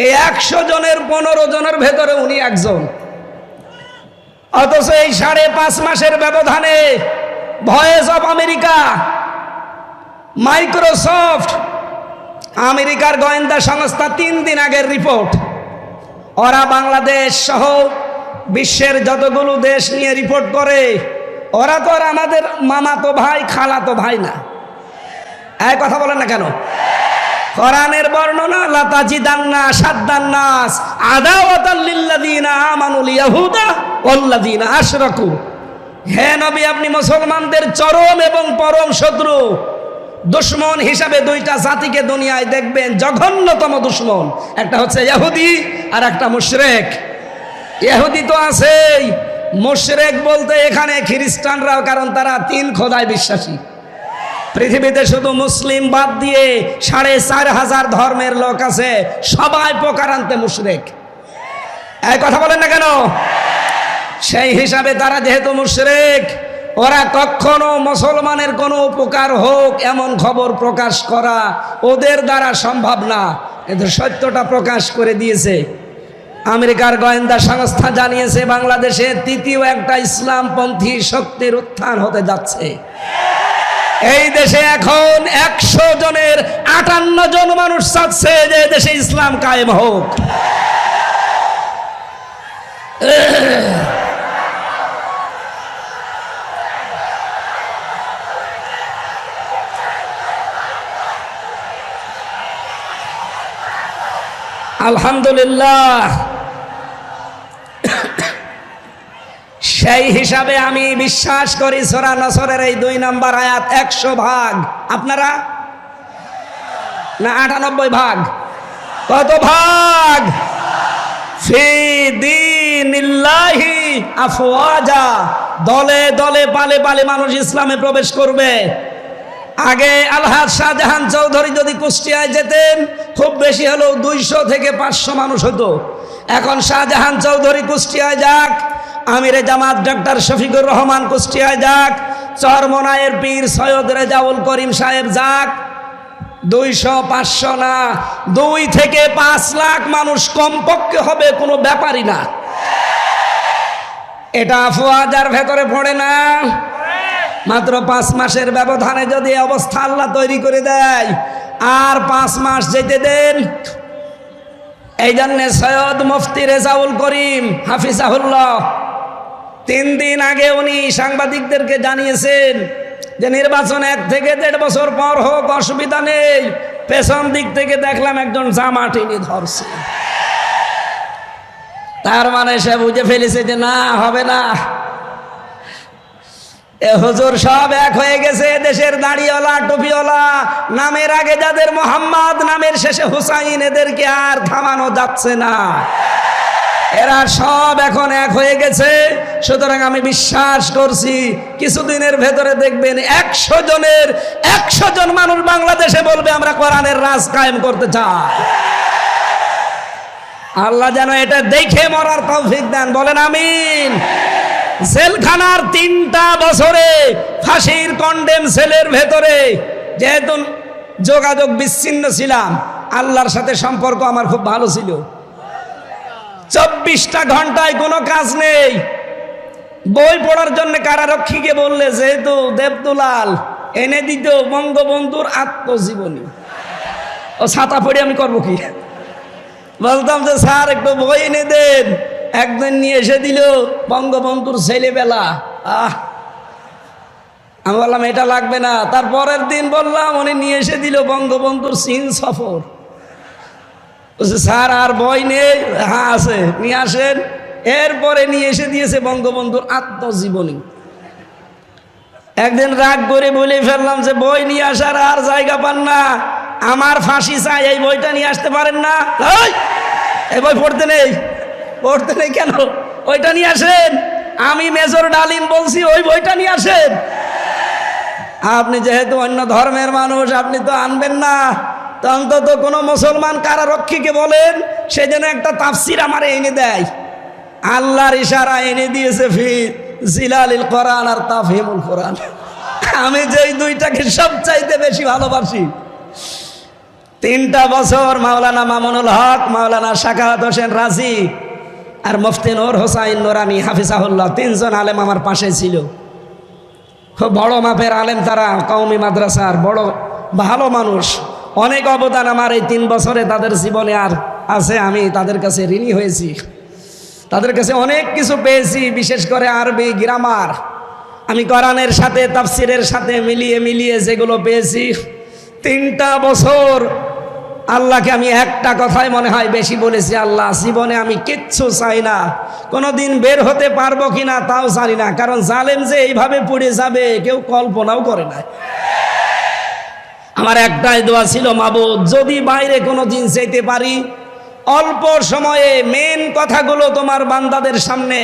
এই 100 জনের 15 জনের ভেতরে উনি একজন। অথচ এই 5.5 মাসের ব্যবধানে ভয়েস অফ আমেরিকা, মাইক্রোসফট, আমেরিকার গোয়েন্দা সংস্থা 3 দিন আগের রিপোর্ট, ওরা বাংলাদেশ সহ বিশ্বের যতগুলো দেশ নিয়ে রিপোর্ট করে, ওরা তো আর আমাদের মামাতো ভাই, খালাতো ভাই না। এই কথা বলেন না কেন? কোরআনের বর্ণনা, লাতাজিদান্না আশাদ্দান্নাস আদাওয়াতাল লিল্লাযিনা আমানুল ইয়াহুদা ওয়াল্লাযিনা আশরাকু। হে নবী, আপনি মুসলমানদের চরম এবং পরম শত্রু, দুশমন হিসাবে 2টা জাতিকে দুনিয়ায় দেখবেন, জঘন্যতম দুশমন। একটা হচ্ছে ইহুদি আর একটা মুশরিক। ইহুদি তো আছেই, মুশরিক বলতে এখানে খ্রিস্টানরাও, কারণ তারা 3 খোদায় বিশ্বাসী। পৃথিবীতে শুধু মুসলিম বাদ দিয়ে 4,500 ধর্মের লোক আছে, সবাই প্রকারান্তে মুশরিক। এই কথা বলেন না কেন? সেই হিসাবে তারা যেহেতু মুশরিক, ওরা কখনো মুসলমানের কোনো উপকার হোক এমন খবর প্রকাশ করা ওদের দ্বারা সম্ভব না। এদের সত্যটা প্রকাশ করে দিয়েছে। আমেরিকার গোয়েন্দা সংস্থা জানিয়েছে বাংলাদেশে 3য় একটা ইসলামপন্থী শক্তির উত্থান হতে যাচ্ছে। এই দেশে এখন 100 জনের 58 জন মানুষ চাচ্ছে যে দেশে ইসলাম কায়েম হোক। আলহামদুলিল্লাহ, সেই হিসাবে আমি বিশ্বাস করি সূরা নসরের এই 2 নম্বর আয়াত 100 ভাগ। আপনারা না 98 ভাগ? কত ভাগ? ফি দীনিল্লাহি আফওয়াজা, দলে দলে পালে পালে মানুষ ইসলামে প্রবেশ করবে। আগে আলহাজ শাহজাহান চৌধুরী যদি কুষ্টিয়ায় যেতেন খুব বেশি হলেও 200 থেকে 500 মানুষ হতো। এখন শাহজাহান চৌধুরী কুষ্টিয়ায় যাক, আমিরে জামাত ডক্টর শফিকুর রহমান কুষ্টিয়ায় যাক, চরমনায়ের পীর সৈয়দ রেজাউল করিম সাহেব যাক, 200-500 না, 2 থেকে 5 লাখ মানুষ কমপক্ষে হবে, কোনো ব্যাপারই না। এটা আফওয়াজার ভেতরে পড়ে না। মাত্র 5 মাসের ব্যবধানে যদি অবস্থা আল্লাহ তৈরি করে দেয়, আর 5 মাস যেতে দেন। এই জন্য সৈয়দ মুফতি রেজাউল করিম হাফিজাহুল্লাহ 3 দিন আগে উনি সাংবাদিকদেরকে জানিয়েছেন যে নির্বাচন 1 থেকে 1.5 বছর পর হোক, অসুবিধা নেই। পেছন দিক থেকে দেখলাম একজন জামা টেনে ধরছে। তার মানে সে বুঝে ফেলেছে যে না, হবে না। এ হুজুর সব এক হয়ে গেছে। দেশের দাড়িওয়ালা টুপিওয়ালা, নামের আগে যাদের মোহাম্মদ, নামের শেষে হুসাইন, এদেরকে আর থামানো যাচ্ছে না। এরা সব এখন এক হয়ে গেছে। সুতরাং আমি বিশ্বাস করছি কিছুদিনের ভেতরে দেখবেন 100 জনের 100 জন মানুষ বাংলাদেশে বলবে আমরা কোরআনের রাজ কায়েম করতে চাই। আল্লাহ যেন এটা দেখে মরার তৌফিক দেন, বলেন আমিন। জেলখানার 3টা বছরে ফাঁসির কন্ডেম সেলের ভেতরে যেহেতু যোগাযোগ বিচ্ছিন্ন ছিলাম, আল্লাহর সাথে সম্পর্ক আমার খুব ভালো ছিল। 24টা ঘন্টায় কোনো কাজ নেই। বই পড়ার জন্য কারারক্ষীকে বললে যেহেতু দেবদুলাল এনে দিত বঙ্গবন্ধুর আত্মজীবনী, ও ছাতা পড়ে আমি করবো কি? বলতাম যে স্যার একটু বই এনে দেন। একদিন নিয়ে এসে দিল বঙ্গবন্ধুর ছেলেবেলা। আমি বললাম এটা লাগবে না। তারপরের দিন বললাম, উনি নিয়ে এসে দিল বঙ্গবন্ধুর চীন সফর। স্যার আর বই নেই? হ্যাঁ আছে, নিয়ে আসেন। এরপরে নিয়ে এসে দিয়েছে বঙ্গবন্ধুর আত্মজীবনী। একদিন রাগ করে বলে ফেললাম যে বই নিয়ে আসার আর জায়গা পান না, আমার ফাঁসি চাই, এই বইটা নিয়ে আসতে পারেন না? এই বই পড়তে নেই। পড়তে নেই কেন? ওইটা নিয়ে আসেন। আমি মেজর ডালিম বলছি ওই বইটা নিয়ে আসেন। আপনি যেহেতু অন্য ধর্মের মানুষ, আপনি তো আনবেন না। তো অন্তত কোনো মুসলমান কারারক্ষীকে বলেন সে যেন একটা তাফসির আমার এনে দেয়। আল্লাহর ইশারা এনে দিয়েছে ফি জিলালিল কোরআন আর তাফহিমুল কোরআন। আমি যেই দুইটাকে সবচাইতে বেশি ভালোবাসি। 3টা বছর মাওলানা মামুনুল হক, মাওলানা শাকাওয়াত হোসেন রাজি আর মুফতি নূর হোসাইন নুরানি হাফিজাহুল্লাহ 3 জন আলেম আমার পাশে ছিল। খুব বড় মাপের আলেম তারা, কওমি মাদ্রাসার বড় ভালো মানুষ। অনেক অবদান আমার এই 3 বছরে তাদের জীবনে আর আছে। আমি তাদের কাছে ঋণী হয়েছি, তাদের কাছে অনেক কিছু পেয়েছি, বিশেষ করে আরবি গ্রামার। আমি কোরআনের সাথে তাফসিরের সাথে মিলিয়ে মিলিয়ে যেগুলো পেয়েছি 3টা বছর আল্লাহকে আমি একটা কথাই মনে হয় বেশি বলেছি, আল্লাহ জীবনে আমি কিচ্ছু চাই না, কোনোদিন বের হতে পারবো কিনা তাও জানি না। কারণ জালেম যে এইভাবে পড়ে যাবে কেউ কল্পনাও করে না। আমার একটাই দোয়া ছিল, মাবুদ যদি বাইরে কোনো দিন যেতে পারি, অল্প সময়ে মেন কথাগুলো তোমার বান্দাদের সামনে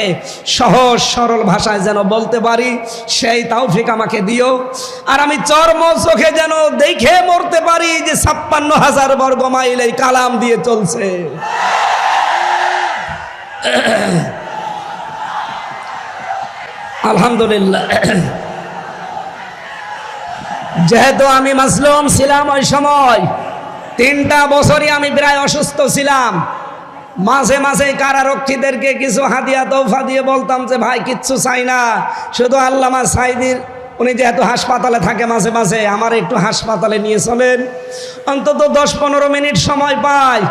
সহজ সরল ভাষায় যেন বলতে পারি, সেই তৌফিক আমাকে দিও। আর আমি চর্ম চোখে যেন দেখে মরতে পারি যে 56,000 বর্গ মাইল এই কালাম দিয়ে চলছে। আলহামদুলিল্লাহ। যেহেতু আমি মাজলুম ছিলাম ওই সময়, 3টা বছরই আমি প্রায় অসুস্থ ছিলাম। মাঝে মাঝে কারারক্ষীদেরকে কিছু হাদিয়া তৌফা দিয়ে বলতাম যে ভাই কিচ্ছু চাই না, শুধু আল্লামা সাইদির, উনি যেহেতু হাসপাতালে থাকে মাঝে মাঝে, আমার একটু হাসপাতালে নিয়ে চলেন, অন্তত 10-15 মিনিট সময় পাই,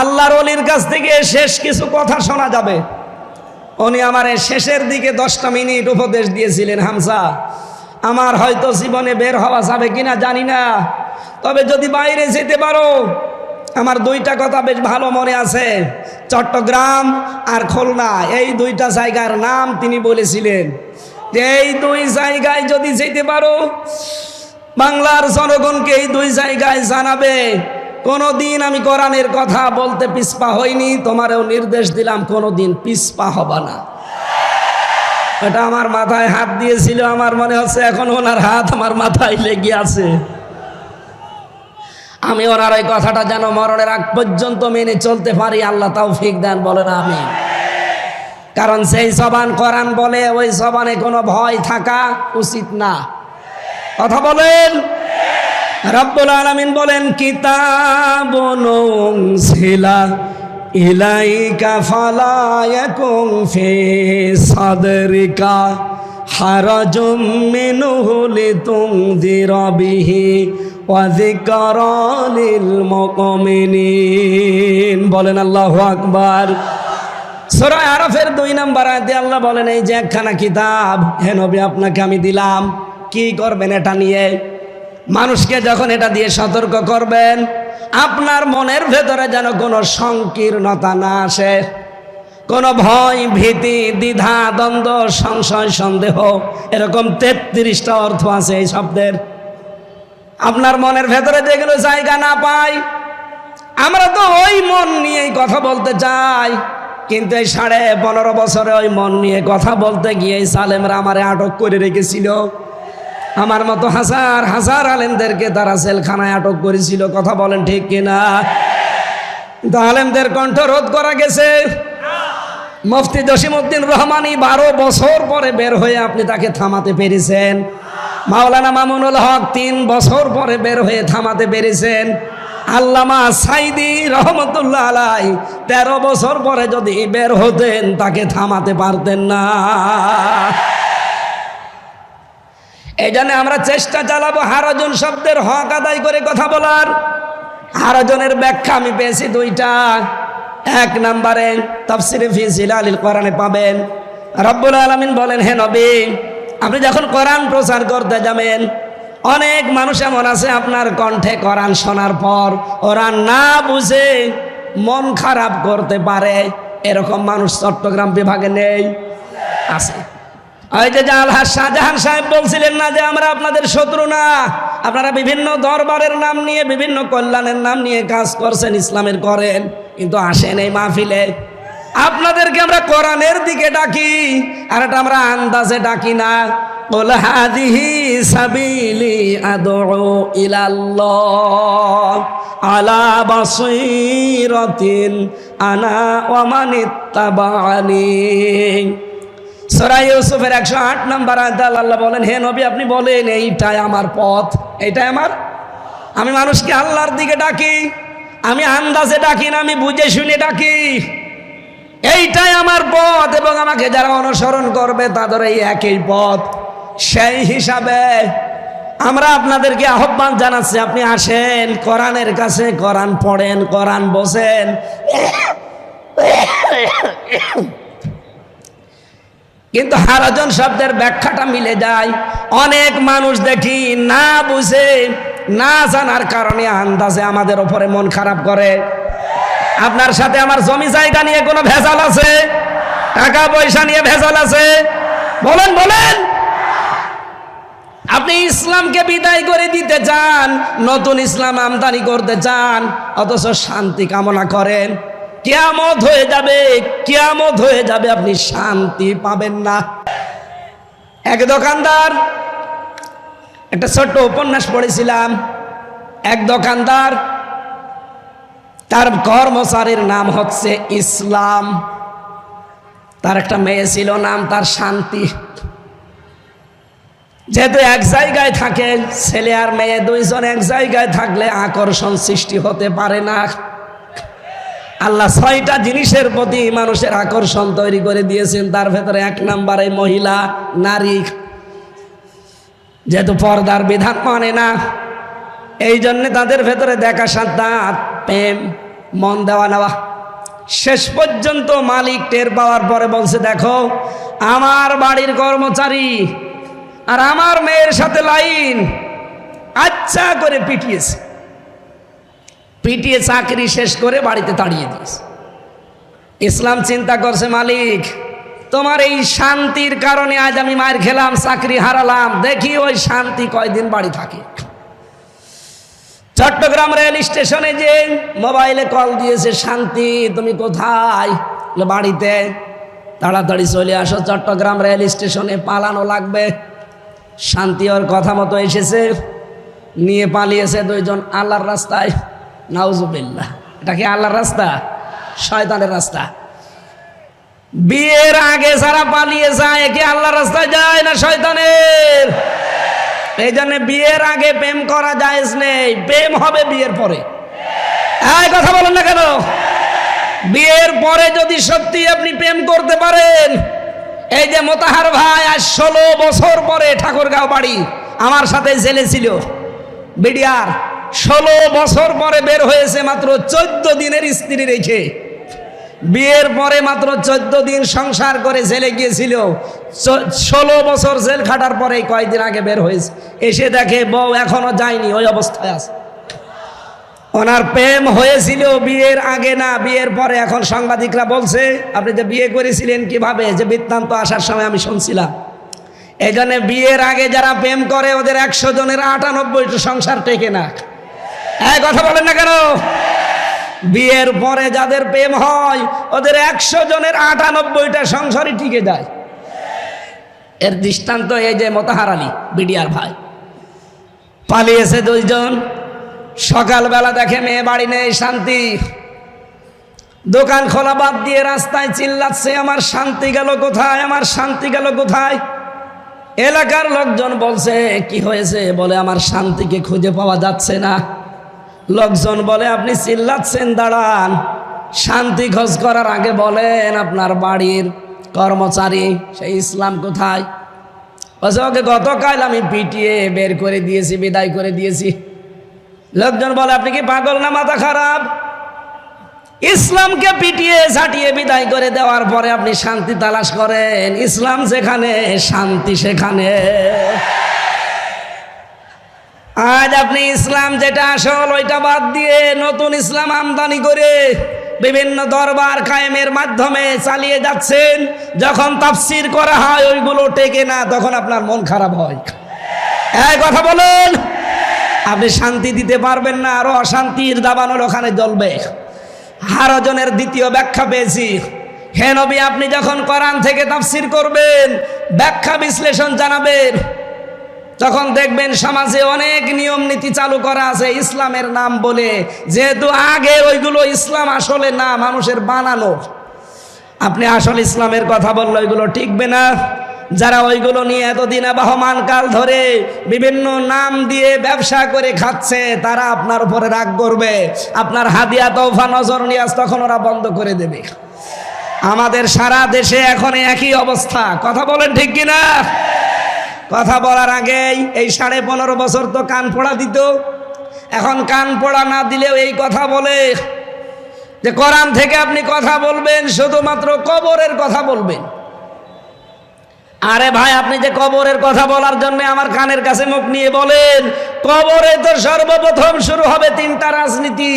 আল্লাহর ওলির কাছ থেকে শেষ কিছু কথা শোনা যাবে। উনি আমার শেষের দিকে 10টা মিনিট উপদেশ দিয়েছিলেন, হামজা আমার হয়তো জীবনে বের হওয়া যাবে কিনা জানি না, তবে যদি বাইরে যেতে পারো আমার দুইটা কথা বেশ ভালো মনে আছে। চট্টগ্রাম আর খুলনা এই দুইটা জায়গার নাম তিনি বলেছিলেন যে এই দুই জায়গায় যদি যেতে পারো, বাংলার জনগণকে এই দুই জায়গায় জানাবে কোনোদিন আমি কোরআনের কথা বলতে পিছপা হইনি, তোমারও নির্দেশ দিলাম কোনোদিন পিছপা হবা না। এটা আমার মাথায় হাত দিয়েছিল, আমার মনে হচ্ছে এখন ওনার হাত আমার মাথায় লেগে আছে। আমি ওনার ওই কথাটা যেন মরণের আগ পর্যন্ত মেনে চলতে পারি, আল্লাহ তৌফিক দেন, বলেন আমিন। কারণ সেই জবান কোরআন বলে, ওই জবানে কোনো ভয় থাকা উচিত না। কথা বলেন। রব্বুল আলামিন বলেন কিতাবুন উনজিলা ইলাইকা ফালা ইয়াকুন ফি সাদরিকা হারাজুম মিনহু লিতুনযিরা বিহি ওয়া যিকরা লিল মুমিনিন। বলেন আল্লাহু আকবার। সূরা আরাফের 2 নম্বর আয়াতে আল্লাহ বলেন এই যে একখানা কিতাব হে নবী আপনাকে আমি দিলাম, কি করবেন এটা নিয়ে? মানুষকে যখন এটা দিয়ে সতর্ক করবেন, আপনার মনের ভেতরে যেন কোনো সংকীর্ণতা না আসে, কোনো ভয় ভীতি দ্বিধা দ্বন্দ্ব সংশয় সন্দেহ, এরকম 33টা অর্থ আছে এই শব্দের। আপনার মনের ভেতরে যেগুলো জায়গা না পাই, আমরা তো ওই মন নিয়েই কথা বলতে চাই, কিন্তু এই 15.5 বছরে ওই মন নিয়ে কথা বলতে গিয়ে সালেমরা আমারে আটক করে রেখেছিল। আমার মতো হাজার হাজার আলেমদেরকে তারা জেলখানায় আটক করেছিল। কথা বলেন ঠিক কিনা? কিন্তু আলেমদের কণ্ঠ রোধ করা গেছে। মুফতি জসিমউদ্দিন রহমানী 12 বছর পরে বের হয়ে আপনি তাকে থামাতে পেরেছেন। মাওলানা মামুনুল হক 3 বছর পরে বের হয়ে থামাতে পেরেছেন। আল্লামা সাইদি রহমতুল্লাহ আলাইহি 13 বছর পরে যদি বের হতেন তাকে থামাতে পারতেন না। এই জন্য আমরা চেষ্টা চালাবো হারাজন শব্দের হক আদায় করে কথা বলার। হারাজনের ব্যাখ্যা আমি পেয়েছি 2টা। 1 নম্বরে তাফসিরে ফি জিলালিল কোরআনে পাবেন, রব্বুল আলামিন বলেন হে নবী আপনি যখন কোরআন প্রচার করতে যাবেন, অনেক মানুষ এমন আছে আপনার কণ্ঠে কোরআন শোনার পর ওরা না বুঝে মন খারাপ করতে পারে, এরকম মানুষ চট্টগ্রাম বিভাগে নেই? আছে। ওই যে আলহাজ শাহজাহান সাহেব বলছিলেন না যে আমরা আপনাদের শত্রু না, আপনারা বিভিন্ন দরবারের নাম নিয়ে বিভিন্ন কল্যাণের নাম নিয়ে কাজ করছেন, ইসলামের করেন, কিন্তু আসেন এই মাহফিলে। আপনাদেরকে আমরা কোরআনের দিকে ডাকি, আর এটা আমরা আন্দাজে ডাকি না। কুল হাযিহি সাবিলি আদউ ইলাল্লাহ আলা বাসীরাতিন আনা ওয়া মানিত্তাবা'আনি। সূরা ইউসুফের 108 নম্বর আয়াতে আল্লাহ বলেন হে নবী আপনি বলেন এইটাই আমার পথ, এইটাই আমি মানুষকে আল্লাহর দিকে ডাকি, আমি আন্দাজে ডাকি না, আমি বুঝে শুনে ডাকি। এইটাই আমার পথ এবং আমাকে যারা অনুসরণ করবে তাদের এই একই পথ। সেই হিসাবে আমরা আপনাদেরকে আহ্বান জানাচ্ছি, আপনি আসেন কোরআনের কাছে, কোরআন পড়েন, কোরআন বসেন। কিন্তু হারাজন শব্দের ব্যাখ্যাটা মিলে যায়। অনেক মানুষ দেখি না বুঝে না জানার কারণে আন্দাজে আমাদের উপরে মন খারাপ করে। আপনার সাথে আমার জমি জায়গা নিয়ে কোনো ভেজাল আছে? টাকা পয়সা নিয়ে ভেজাল আছে? বলেন বলেন। আপনি ইসলামকে বিদায় করে দিতে চান, নতুন ইসলাম আমদানি করতে চান, অথচ শান্তি কামনা করেন। কিয়ামত হয়ে যাবে, কিয়ামত হয়ে যাবে, আপনি শান্তি পাবেন না। এক দোকানদার, একটা ছোট্ট উপন্যাস পড়েছিলাম। এক দোকানদার, তার কর্মচারীর নাম হচ্ছে ইসলাম, তার একটা মেয়ে ছিল, নাম তার শান্তি। যেহেতু এক জায়গায় থাকে, ছেলে আর মেয়ে দুইজন এক জায়গায় থাকলে আকর্ষণ সৃষ্টি হতে পারে না। আল্লাহ 6টা জিনিসের প্রতি মানুষের আকর্ষণ তৈরি করে দিয়েছেন, তার ভেতরে 1 নম্বরে মহিলা, নারী। যেহেতু পর্দার বিধান মানে না, এই জন্য তাদের ভেতরে দেখা সাক্ষাৎ, প্রেম, মন দেওয়া নেওয়া। শেষ পর্যন্ত মালিক টের পাওয়ার পরে বলছে দেখো আমার বাড়ির কর্মচারী আর আমার মেয়ের সাথে লাইন, আচ্ছা করে পিটিয়েছে। পিটিয়ে চাকরি শেষ করে বাড়িতে তাড়িয়ে দিয়েছে। ইসলাম চিন্তা করছে, মালিক তোমার এই শান্তির কারণে আজ আমি মার খেলাম, চাকরি হারালাম, দেখি ওই শান্তি কয়দিন বাড়ি থাকে। চট্টগ্রাম রেল স্টেশনে যে মোবাইলে কল দিয়েছে, শান্তি তুমি কোথায়? বাড়িতে। তাড়াতাড়ি চলে আসো, চট্টগ্রাম রেল স্টেশনে পালানো লাগবে। শান্তি ওর কথা মতো এসেছে, নিয়ে পালিয়েছে দুইজন আল্লাহর রাস্তায়। নাউজুবিল্লাহ, এটা কি আল্লাহর রাস্তা? শয়তানের রাস্তা। বিয়ের আগে যারা পালিয়ে যায় কি আল্লাহর রাস্তায় যায় না শয়তানের? এই জন্য বিয়ের আগে প্রেম করা জায়েজ নেই, প্রেম হবে বিয়ের পরে। এই কথা বলেন না কেন? বিয়ের পরে যদি সত্যি আপনি প্রেম করতে পারেন, এই যে মোতাহার ভাই আজ 16 বছর পরে ঠাকুরগাঁও বাড়ি, আমার সাথে জেলে ছিল বিডিআর, 16 বছর পরে বের হয়েছে, মাত্র 14 দিনের স্ত্রী রেখে। বিয়ের পরে মাত্র 14 দিন সংসার করে জেলে গিয়েছিল, 16 বছর জেল খাটার পরে কয়েকদিন আগে বের হয়েছে। এসে দেখে বউ এখনো যায়নি, ওই অবস্থায় আছে। ওনার প্রেম হয়েছিল বিয়ের আগে না, বিয়ের পরে। এখন সাংবাদিকরা বলছে আপনি যে বিয়ে করেছিলেন কিভাবে, যে বৃত্তান্ত আসার সময় আমি শুনছিলাম। এই জন্য বিয়ের আগে যারা প্রেম করে ওদের 100 জনের 98টা সংসার টেকে না। এই কথা বলেন না কেন? বিয়ের পরে যাদের প্রেম হয় ওদের 100 জনের 98টা সংসারই টিকে যায়। এর দৃষ্টান্ত এই যে মোতাহার আলী বিডিআর ভাই, পালিয়েছে দুইজন। সকালবেলা দেখে মেয়ে বাড়ি নেই, শান্তি। দোকান খোলা বাদ দিয়ে রাস্তায় চিল্লাচ্ছে, আমার শান্তি গেল কোথায়, আমার শান্তি গেল কোথায়? এলাকার লোকজন বলছে কি হয়েছে? বলে আমার শান্তিকে খুঁজে পাওয়া যাচ্ছে না। লোকজন বলে আপনি চিল্লাচ্ছেন, দাঁড়ান, শান্তি খোঁজ করার আগে বলেন আপনার বাড়ির কর্মচারী সেই ইসলাম কোথায়? ওকে গতকাল আমি পিটিয়ে বের করে দিয়েছি, বিদায় করে দিয়েছি। লোকজন বলে আপনি কি পাগল না মাথা খারাপ? ইসলামকে পিটিয়ে ঝাঁটিয়ে বিদায় করে দেওয়ার পরে আপনি শান্তি তালাশ করেন? ইসলাম যেখানে শান্তি সেখানে। আজ আপনি ইসলাম যেটা আসল ওইটা বাদ দিয়ে নতুন ইসলাম আমদানি করে বিভিন্ন দরবার কায়েমের মাধ্যমে চালিয়ে যাচ্ছেন। যখন তাফসির করা হয় ওইগুলো টেকে না, তখন আপনার মন খারাপ হয়। এই কথা বলেন, আপনি শান্তি দিতে পারবেন না, আরো অশান্তির দাবানল ওখানে জ্বলবে। হারজনের দ্বিতীয় ব্যাখ্যা পেয়েছি। হে নবী, আপনি যখন কোরআন থেকে তাফসির করবেন, ব্যাখ্যা বিশ্লেষণ জানাবেন, তখন দেখবেন সমাজে অনেক নিয়ম নীতি চালু করা আছে ইসলামের নাম বলে, যেহেতু আগে ওইগুলো ইসলাম আসলে না, মানুষের বানানো। আপনি আসল ইসলামের কথা বললে ওইগুলো টিকবে না। যারা ওইগুলো নিয়ে এতদিন আবহমান কাল ধরে বিভিন্ন নাম দিয়ে ব্যবসা করে খাচ্ছে, তারা আপনার উপরে রাগ করবে, আপনার হাদিয়া তওফা নজর নিয়াজ তখন ওরা বন্ধ করে দেবে। আমাদের সারা দেশে এখন একই অবস্থা। কথা বলেন ঠিক কিনা? কথা বলার আগেই এই 15.5 বছর তো কান পোড়া দিত, এখন কান পোড়া না দিলেও এই কথা বলে যে কোরআন থেকে আপনি কথা বলবেন, শুধুমাত্র কবরের কথা বলবেন। আরে ভাই, আপনি যে কবরের কথা বলার জন্য আমার কানের কাছে মুখ নিয়ে বলেন, কবরে তো সর্বপ্রথম শুরু হবে 3টা রাজনীতি।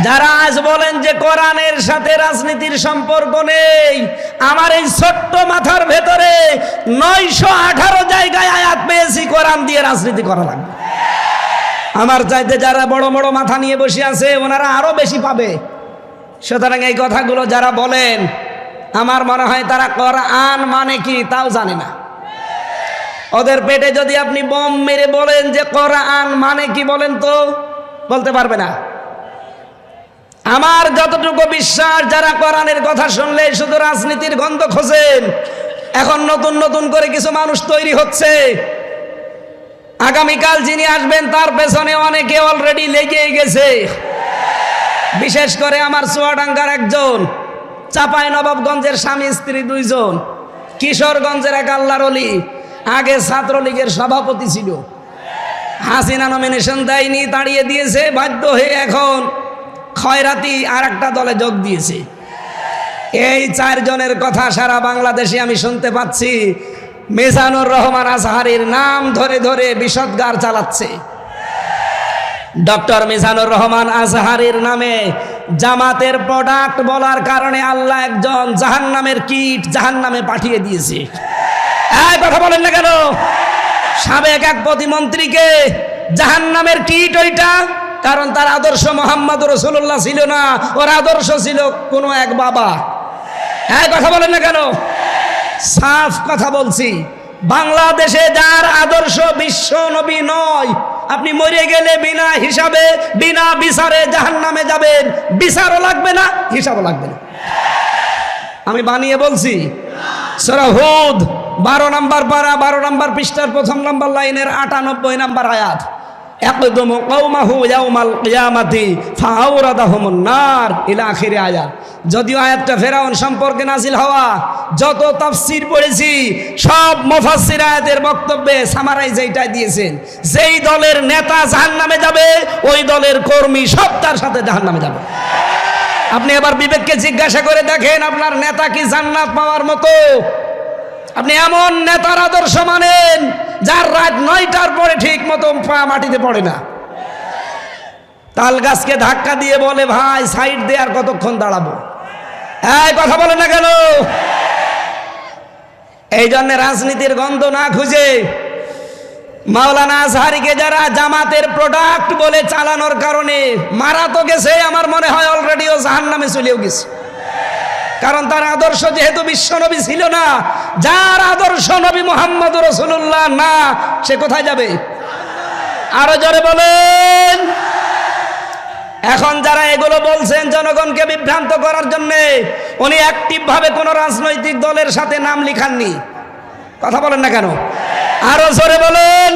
যারা আজ বলেন যে কোরআনের সাথে রাজনীতির সম্পর্ক নেই, আমার এই ছোট্ট মাথার ভেতরে 918 জায়গায় আয়াত পেয়েছি কোরআন দিয়ে রাজনীতি করা লাগবে। আমার চাইতে যারা বড় বড় মাথা নিয়ে বসে আছে ওনারা আরো বেশি পাবে। সুতরাং এই কথাগুলো যারা বলেন, আমার মনে হয় তারা কোরআন মানে কি তাও জানে না। ওদের পেটে যদি আপনি বোম মেরে বলেন যে কোরআন মানে কি বলেন, তো বলতে পারবে না। আমার যতটুকু বিশ্বাস, যারা কোরআনের কথা শুনলে শুধু রাজনীতির গন্ধ খোঁজেন, এখন নতুন নতুন করে কিছু মানুষ তৈরি হচ্ছে। আগামীকাল যিনি আসবেন তার পেছনে অনেকে অলরেডি লেগে গেছে। বিশেষ করে আমার চুয়াডাঙ্গার একজন, চাঁপাইনবাবগঞ্জের স্বামী স্ত্রী 2 জন, কিশোরগঞ্জের এক আল্লাহর ওলি, আগে ছাত্রলীগের সভাপতি ছিল। হাসিনা নমিনেশন দেয়নি, তাড়িয়ে দিয়েছে, বাধ্য হয়ে এখন খয়রাতি আর একটা দলে যোগ দিয়েছে। এই 4 জনের কথা সারা বাংলাদেশে আমি শুনতে পাচ্ছি। মিজানুর রহমান আজহারীর নাম ধরে ধরে বিষদগার চালাচ্ছে। ডক্টর মিজানুর রহমান আজহারির নামে জামাতের প্রোডাক্ট বলার কারণে আল্লাহ একজন জাহান্নামের কিট জাহান্নামে পাঠিয়ে দিয়েছে। এই কথা বলেন না কেন? সাবেক এক প্রতিমন্ত্রীকে জাহান্নামের কিট ওইটা, কারণ তার আদর্শ মোহাম্মদ রাসূলুল্লাহ ছিল না, ওর আদর্শ ছিল কোনো এক বাবা। এই কথা বলেন না কেন? সাফ কথা বলছি, বাংলাদেশে যার আদর্শ বিশ্ব নবী নয়, আপনি মরে গেলে বিনা হিসাবে বিনা বিচারে জাহান্নামে যাবেন, বিচারও লাগবে না, হিসাবও লাগবে না। আমি বানিয়ে বলছি। সূরা হুদ 12 নম্বর পারা 12 নম্বর পৃষ্ঠার 1 নম্বর লাইনের 98 নম্বর আয়াত, ইয়াকদুমু কওমাহু ইয়াউমাল কিয়ামাতি ফাআওরাদাহুমুন নার ইলা আখির আয়াত। যদিও আয়াতটা ফেরাউন সম্পর্কে নাজিল হওয়া, যত তাফসীর পড়েছি সব মুফাসসির আয়াতের বক্তব্যে সামারাইজ এইটাই দিয়েছেন, যেই দলের নেতা জাহান্নামে যাবে ওই দলের কর্মী সব তার সাথে জাহান্নামে যাবে। আপনি এবার বিবেককে জিজ্ঞাসা করে দেখেন, আপনার নেতা কি জান্নাত পাওয়ার মতো? আপনি এমন নেতার আদর্শ মানেন যার রাত 9টার পরে ঠিক মতো পা মাটিতে পড়ে না, তাল গাছকে ধাক্কা দিয়ে বলে ভাই সাইড দিয়ে আর কতক্ষণ দাঁড়াবো। এই কথা বলেন না কেন? এই জন্য রাজনীতির গন্ধ না খুঁজে মাওলানা আজহারিকে যারা জামাতের প্রোডাক্ট বলে চালানোর কারণে মারা তো গেছে, আমার মনে হয় অলরেডিও জাহান্নামে চলেও গেছে। কারণ তার আদর্শ যেহেতু বিশ্বনবী ছিল না, যার আদর্শ নবী মুহাম্মদ রাসূলুল্লাহ না, সে কোথায় যাবে? আরো জোরে বলেন। এখন যারা এগুলো বলছেন জনগণকে বিভ্রান্ত করার জন্য, উনি অ্যাক্টিভ ভাবে কোন রাজনৈতিক দলের সাথে নাম লিখাননি। কথা বলেন না কেন? আরো জোরে বলেন।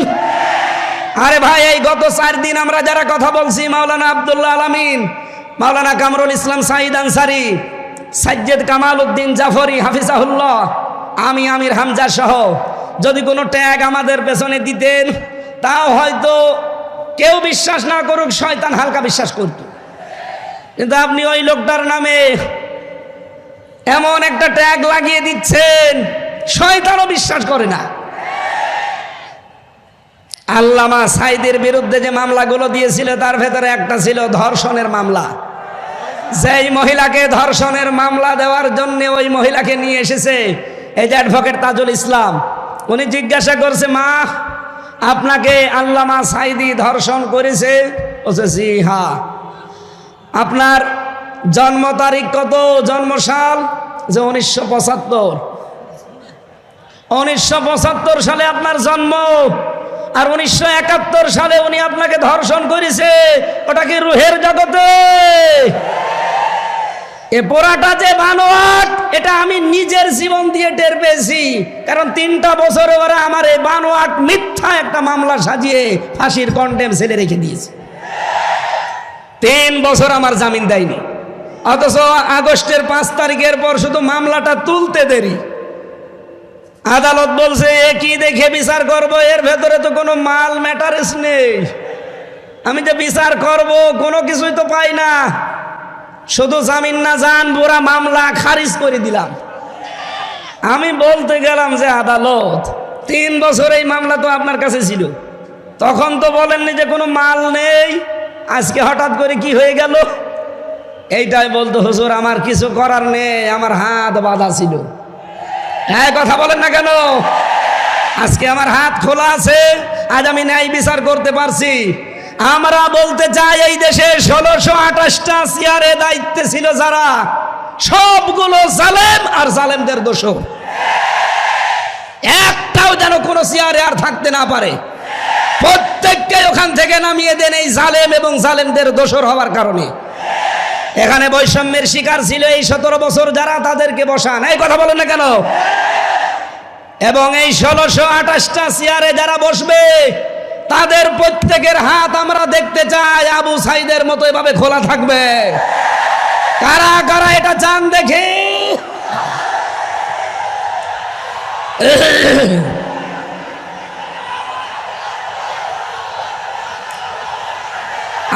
আরে ভাই, এই গত 4 দিন আমরা যারা কথা বলছি, মাওলানা আব্দুল্লাহ আল আমিন, মাওলানা কামরুল ইসলাম সাঈদ আনসারী, সাজ্জেদ কামাল উদ্দিন জাফরি হাফিজাহুল্লাহ, আমি আমির হামজা সহ যদি কোনো ট্যাগ আমাদের পেছনে দিতেন, তাও হয়তো কেউ বিশ্বাস না করুক, শয়তান হালকা বিশ্বাস করত। কিন্তু আপনি ওই লোকটার নামে এমন একটা ট্যাগ লাগিয়ে দিচ্ছেন, শয়তানও বিশ্বাস করে না। আল্লামা সাঈদের বিরুদ্ধে যে মামলাগুলো দিয়েছিল তার ভেতরে একটা ছিল ধর্ষণের মামলা। যেই মহিলাকে ধর্ষণের মামলা দেওয়ার জন্য ওই মহিলাকে নিয়ে এসেছে এই যে অ্যাডভোকেট তাজুল ইসলাম, উনি জিজ্ঞাসা করছে, মা আপনাকে আল্লামা সাঈদী ধর্ষণ করেছে? বলছে জি হ্যাঁ। আপনার জন্ম তারিখ কত, জন্মসাল? যে 1975। 1975 সালে আপনার জন্ম, আর 1971 সালে উনি আপনাকে ধর্ষণ করেছে। ওটা কি রুহের জগতে? এ পোড়াটা যে বানোয়াট, এটা আমি নিজের জীবন দিয়ে টের পেয়েছি। কারণ 3টা বছরে ওরা আমার এই বানোয়াট মিথ্যা একটা মামলা সাজিয়ে ফাঁসির কন্ডেম ছেলে রেখে দিয়েছে। 3 বছর আমার জামিন দেয়নি, অথচ আগস্টের 5 তারিখের পর শুধু মামলাটা তুলতে দেরি। আদালত বলছে এ কি দেখে বিচার করব, এর ভেতরে তো কোনো মাল ম্যাটারেস নেই, আমি যে বিচার করব কোনো কিছুই তো পাই না। শুধু জামিন না জান পুরা মামলা খারিজ করে দিলাম। আমি বলতে গেলাম যে আদালত 3 বছর এই মামলা তো আপনার কাছে ছিল, তখন তো বলেননি যে কোনো মাল নেই, আজকে হঠাৎ করে কি হয়ে গেল? এইটাই বলতো হুজুর আমার কিছু করার নেই, আমার হাত বাঁধা ছিল। হ্যাঁ, কথা বলেন না কেন? আজকে আমার হাত খোলা আছে, আজ আমি ন্যায় বিচার করতে পারছি। আমরা বলতে চাই এই দেশে 1628টা চেয়ারে দায়িত্বে ছিল যারা, সবগুলো জালেম আর জালেমদের দোষর। একটাও যেন কোনো চেয়ারে আর থাকতে না পারে, প্রত্যেককে ওখান থেকে নামিয়ে দেন এই জালেম এবং জালেমদের দোষর হওয়ার কারণে। এখানে বৈষম্যের শিকার ছিল এই 17 বছর যারা, তাদেরকে বসান। এই কথা বলেন না কেন? এবং এই 1628টা চেয়ারে যারা বসবে তাদের প্রত্যেকের হাত আমরা দেখতে চাই আবু সাঈদের মতো এভাবে খোলা থাকবে। কারা কারা এটা চান দেখি?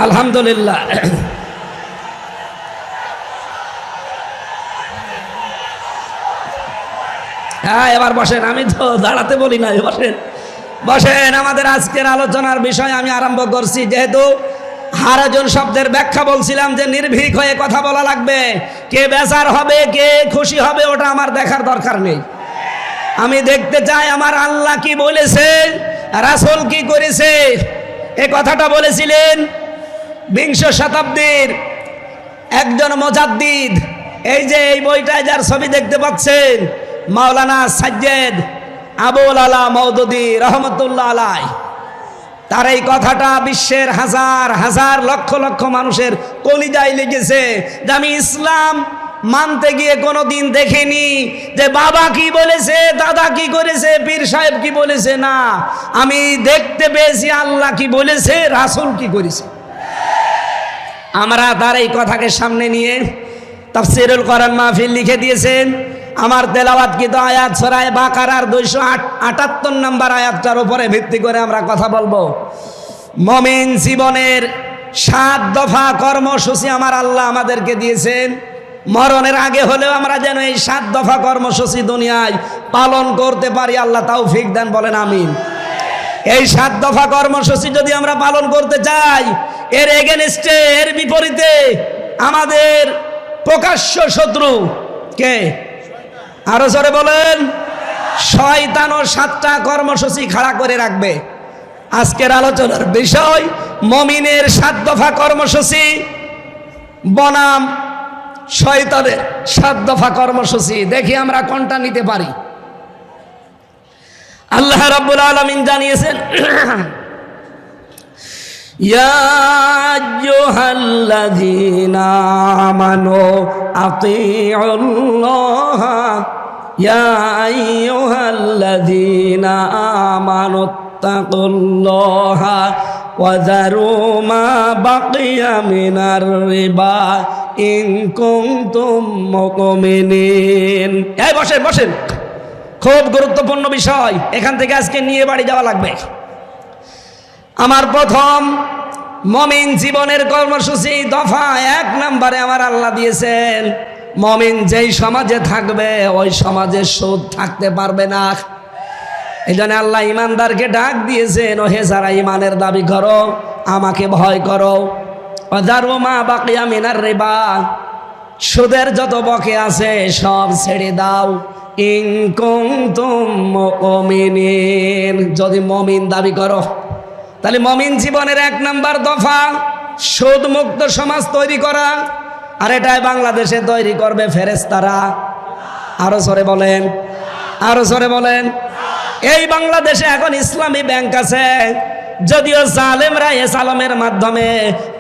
আলহামদুলিল্লাহ। হ্যাঁ, এবার বসেন, আমি তো দাঁড়াতে বলি না, বসেন বসেন। আমাদের আজকের আলোচনার বিষয় আমি আরম্ভ করছি, যেহেতু হারাজন শব্দের ব্যাখ্যা বলছিলাম যে নির্ভীক হয়ে কথা বলা লাগবে। কে বেজার হবে, কে খুশি হবে, ওটা আমার দেখার দরকার নেই। আমি দেখতে চাই আমার আল্লাহ কি বলেছে, রাসূল কি করেছে। এ কথাটা বলেছিলেন বিংশ শতাব্দীর একজন মুজাদ্দিদ। এই যে এই বইটায় যার ছবি দেখতে পাচ্ছেন, মাওলানা সাজ্জেদ আবুল আলা মওদুদী রহমতুল্লাহ আলাইহ। তার এই কথাটা বিশ্বের হাজার হাজার লক্ষ লক্ষ মানুষের কলিজায় লেগেছে যে আমি ইসলাম মানতে গিয়ে কোনোদিন দেখিনি যে বাবা কি বলেছে, দাদা কি করেছে, পীর সাহেব কি বলেছে। না, আমি দেখতে পেয়েছি আল্লাহ কি বলেছে, রাসূল কি করেছে। আমরা তার এই কথাকে সামনে নিয়ে তাফসীরুল কোরআন মাহফিল লিখে দিয়েছেন। আমার তেলাওয়াতকৃত আয়াত সূরা বাকারার 278 নম্বর আয়াতটার উপরে ভিত্তি করে আমরা কথা বলবো। মুমিন জীবনের 7 দফা কর্মসূচি আমার আল্লাহ আমাদেরকে দিয়েছেন। মরণের আগে হলেও আমরা যেন এই 7 দফা কর্মসূচি দুনিয়ায় পালন করতে পারি, আল্লাহ তৌফিক দেন, বলেন আমিন। এই 7 দফা কর্মসূচি যদি আমরা পালন করতে চাই, এর এগেনস্টে, এর বিপরীতে আমাদের প্রকাশ্য শত্রু কে? আরো জোরে বলেন। শয়তানও 7টা কর্মসূচি খাড়া করে রাখবে। আজকের আলোচনার বিষয় মুমিনের 7 দফা কর্মসূচি বনাম শয়তানের 7 দফা কর্মসূচি। দেখি আমরা কোনটা নিতে পারি। আল্লাহ রাব্বুল আলামিন জানিয়েছেন, ইয়া আইয়ুহাল্লাযীনা আমানু আতিউল্লাহ ইয়া আইয়ুহাল্লাযীনা আমানু তাকুল্লাহা ওয়া যারু মা বাকিয়া মিনার রিবা ইন কুনতুম মুমিনিন। এই বসেন বসেন, খুব গুরুত্বপূর্ণ বিষয়। এখান থেকে আজকে নিয়ে বাড়ি যাওয়া লাগবে। আমার প্রথম মুমিন জীবনের কর্মসূচি দফা 1 নম্বরে আমার আল্লাহ দিয়েছেন, মুমিন যেই সমাজে থাকবে ওই সমাজে সুদ থাকতে পারবে না। এই জন্য আল্লাহ ইমানদারকে ডাক দিয়েছেন, ওহে যারা ইমানের দাবি করো, আমাকে ভয় করো। ওয়াযারু মা বাকিয়া মিনার রিবা, সুদের যত বকে আছে সব ছেড়ে দাও। ইন কুনতুম মুমিনিন, যদি মুমিন দাবি করো। তাহলে মুমিন জীবনের 1 নম্বর দফা সুদ মুক্ত সমাজ তৈরি করা। আর এটাই বাংলাদেশে তৈরি করবে ফেরেশতারা। আরো জোরে বলেন, আরো জোরে বলেন। এই বাংলাদেশে এখন ইসলামী ব্যাংক আছে, যদিও জালেমরা এসালামের মাধ্যমে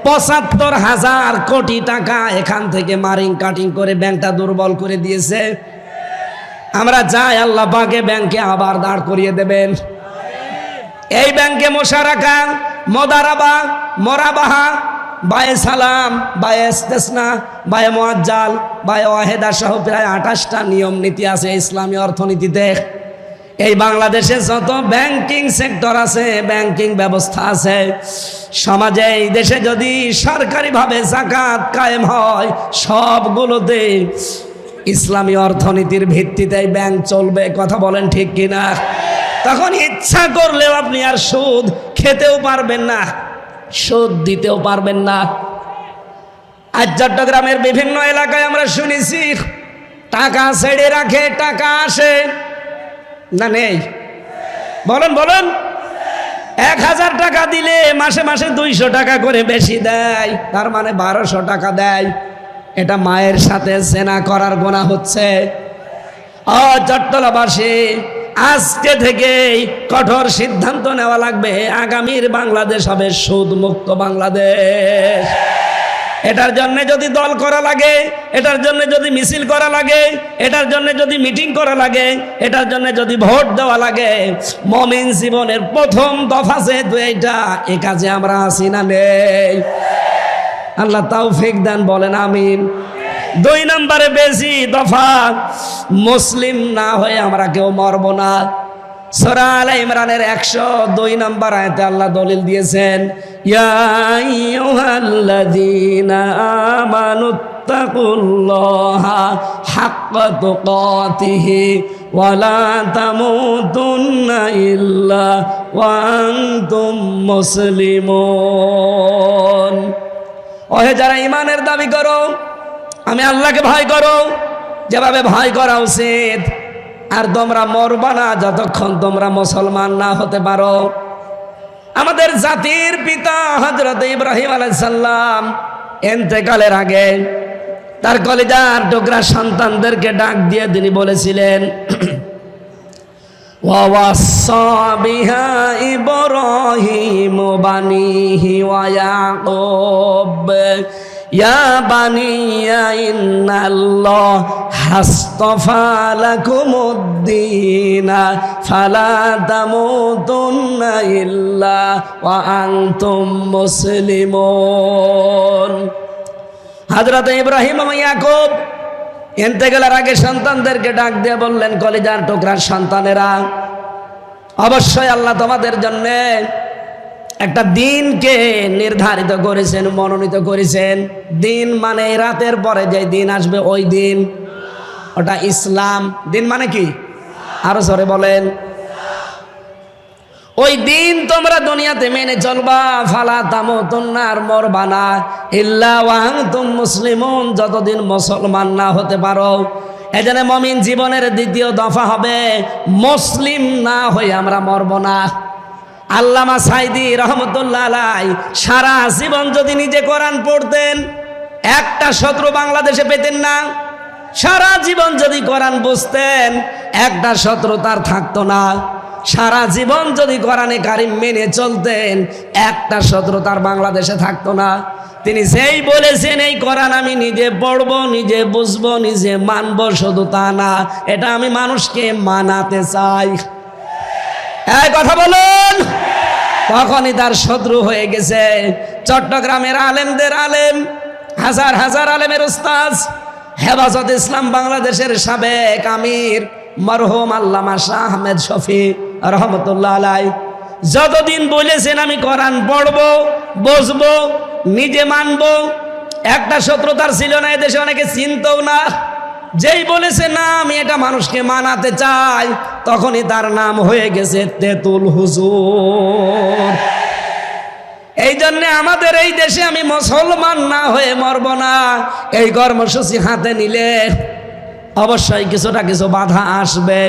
৭৫,০০০ কোটি টাকা এখান থেকে মারিং কাটিং করে ব্যাংকটা দুর্বল করে দিয়েছে। আমরা চাই আল্লাহ পাকে ব্যাংকে আবার দাঁড় করিয়ে দেবেন। এই ব্যাংকে মোশারাকা, মোদারাবা, মোরাবাহা, বায়ে সালাম, বায়ে ইস্তেসনা, বায়ে মুআজ্জাল, বায়ে ওয়াহেদা সহ প্রায় ২৮টা নিয়ম নীতি আছে ইসলামী অর্থনীতিতে। এই বাংলাদেশে যত ব্যাংকিং সেক্টর আছে, ব্যাংকিং ব্যবস্থা আছে সমাজে, এই দেশে যদি সরকারিভাবে যাকাত কায়েম হয়, সবগুলোতে ইসলামী অর্থনীতির ভিত্তিতে ব্যাংক চলবে। কথা বলেন ঠিক কিনা? তখন ইচ্ছা করলেও আপনি আর সুদ খেতেও পারবেন না, সুদ দিতেও পারবেন না। আজ চট্টগ্রামের বিভিন্ন এলাকায় আমরা শুনেছি টাকা ছেড়ে রাখে, টাকা আসে না, নেই? বলেন বলেন। ১,০০০ টাকা দিলে মাসে মাসে ২০০ টাকা করে বেশি দেয়, তার মানে ১২০০ টাকা দেয়। এটা মায়ের সাথে জেনা করার গুনাহ হচ্ছে। চট্টলাবাসী, আজকে থেকেই কঠোর সিদ্ধান্ত নেওয়া লাগবে, আগামীর বাংলাদেশ হবে সুদ মুক্ত বাংলাদেশ। এটার জন্য যদি দল করা লাগে, এটার জন্য যদি মিছিল করা লাগে, এটার জন্য যদি মিটিং করা লাগে, এটার জন্য যদি ভোট দেওয়া লাগে, মুমিন জীবনের প্রথম দফা যেহেতু এইটা, এ কাজে আমরা আছি না নেই? আল্লাহ তৌফিক দেন, বলেন আমিন। 2 নম্বরে বেশি দফা, মুসলিম না হয়ে আমরা কেউ মরব না। সূরা আলে ইমরানের 102 নম্বর আয়াতে আল্লাহ দলিল দিয়েছেন, ইয়া আইয়ুহাল্লাযীনা আমানু ইত্তাকুল্লাহা হাক্কা তুকাতিহি ওয়া লা তামুতুন্না ইল্লা ওয়া আনতুম মুসলিমুন। ওহে যারা ঈমানের দাবি করো, আমি আল্লাহকে ভয় করো যেভাবে ভয় করা উচিত, আর তোমরা মরবা না যতক্ষণ তোমরা মুসলমান না হতে পারো। আমাদের জাতির পিতা হযরত ইব্রাহিম আলাইহিস সালাম ইন্তেকালের আগে তার কলিজার টুকরা সন্তানদেরকে ডাক দিয়ে তিনি বলেছিলেন, ওয়া ওয়াসা বিহা ইব্রাহিম বানিহি ওয়া ইয়াকুব ইয়া বানিয়া ইন্নাল্লাহ হাসতাফা লাকুমুদ্দিনা ফালা তামুতুন্না ইল্লা ওয়া আনতুম মুসলিমুন। হযরত ইব্রাহিম এবং ইয়াকুব ইন্তেকালের আগে সন্তানদেরকে ডাক দিয়ে বললেন, কলিজার টুকরার সন্তানেরা, অবশ্যই আল্লাহ তোমাদের জন্য একটা দিনকে নির্ধারিত করেছেন, মনোনীত করেছেন। দিন মানে রাতের পরে যে দিন আসবে ওই দিন, ওটা ইসলাম। দিন মানে কি? আরো জোরে বলেন। ওই দিন তোমরা দুনিয়াতে মেনে চলবা। ফালা তামুতুন্না, আর মরবা না, ইল্লা ওয়া আনতুম মুসলিমুন, যতদিন মুসলমান না হতে পারো। এজন্য মুমিন জীবনের দ্বিতীয় দফা হবে মুসলিম না হয়ে আমরা মরব না। আল্লামা সাইদি রহমতুল্লাহ আলাই সারা জীবন যদি নিজে কোরআন পড়তেন, একটা শত্রু বাংলাদেশে পেতেন না। সারা জীবন যদি কোরআন বুঝতেন, একটা শত্রু তার থাকতো না। সারা জীবন যদি কোরআনে কারিম মেনে চলতেন, একটা শত্রু তার বাংলাদেশে থাকতো না। তিনি যেই বলেছেন এই কোরআন আমি নিজে পড়বো, নিজে বুঝবো, নিজে মানবো, শুধু তা না, এটা আমি মানুষকে মানাতে চাই। এই কথা বলুন। তখনই তার শত্রু হয়ে গেছে চট্টগ্রামের আলেমদের আলেম, হাজার হাজার আলেমের উস্তাদ, হেফাজত ইসলাম বাংলাদেশের সাবেক আমির মরহুম আল্লামা শাহ আহমেদ শফি রহমতুল্লাহ আলাই। যতদিন বলেছেন আমি কোরআন পড়বো, বুঝবো, নিজে মানবো, একটা শত্রু তার ছিল না। এদেশে অনেকে চিনতও না। যেই বলেছে না আমি এটা মানুষকে মানাতে চাই, তখনই তার নাম হয়ে গেছে তেতুল হুজুর। এই জন্য আমাদের এই দেশে আমি মুসলমান না হয়ে মরব না। এই কর্মসূচি হাতে নিলে অবশ্যই কিছুটা কিছু বাধা আসবে।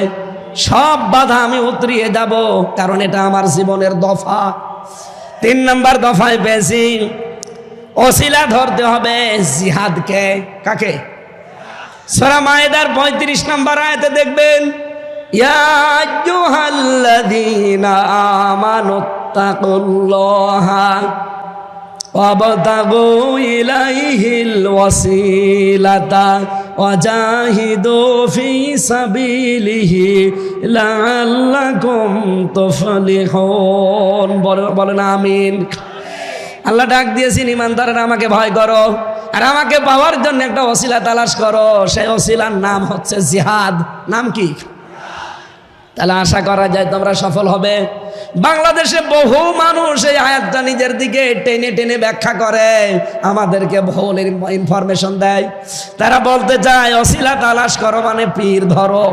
সব বাধা আমি উতরিয়ে যাব, কারণ এটা আমার জীবনের দফা। 3 নম্বর দফায় পেয়েছি ওসিলা ধরতে হবে জিহাদকে। কাকে? সূরা মায়েদার 35 নম্বর আয়াতে দেখবেন, ইয়া আইয়ুহাল্লাযীনা আমানুত্তাকুল্লাহা ওয়াবতাগু ইলাইহিল ওয়াসিলাতা ওয়াজাহিদু ফি সাবিলিহি লাআল্লাকুম তুফলিহুন। বলেন আমিন। আল্লাহ ডাক দিয়েছেন, ইমানদারেরা আমাকে ভয় করো, আর আমাকে পাওয়ার জন্য একটা ওসিলা তালাশ করো। সেই ওসিলার নাম হচ্ছে জিহাদ। নাম কি? তাহলে আশা করা যায় তোমরা সফল হবে। বাংলাদেশে বহু মানুষ এই আয়াতটা নিজের দিকে টেনে টেনে ব্যাখ্যা করে, আমাদেরকে ভুল ইনফরমেশন দেয়। তারা বলতে চায় ওসিলা তালাশ করো মানে পীর ধরো।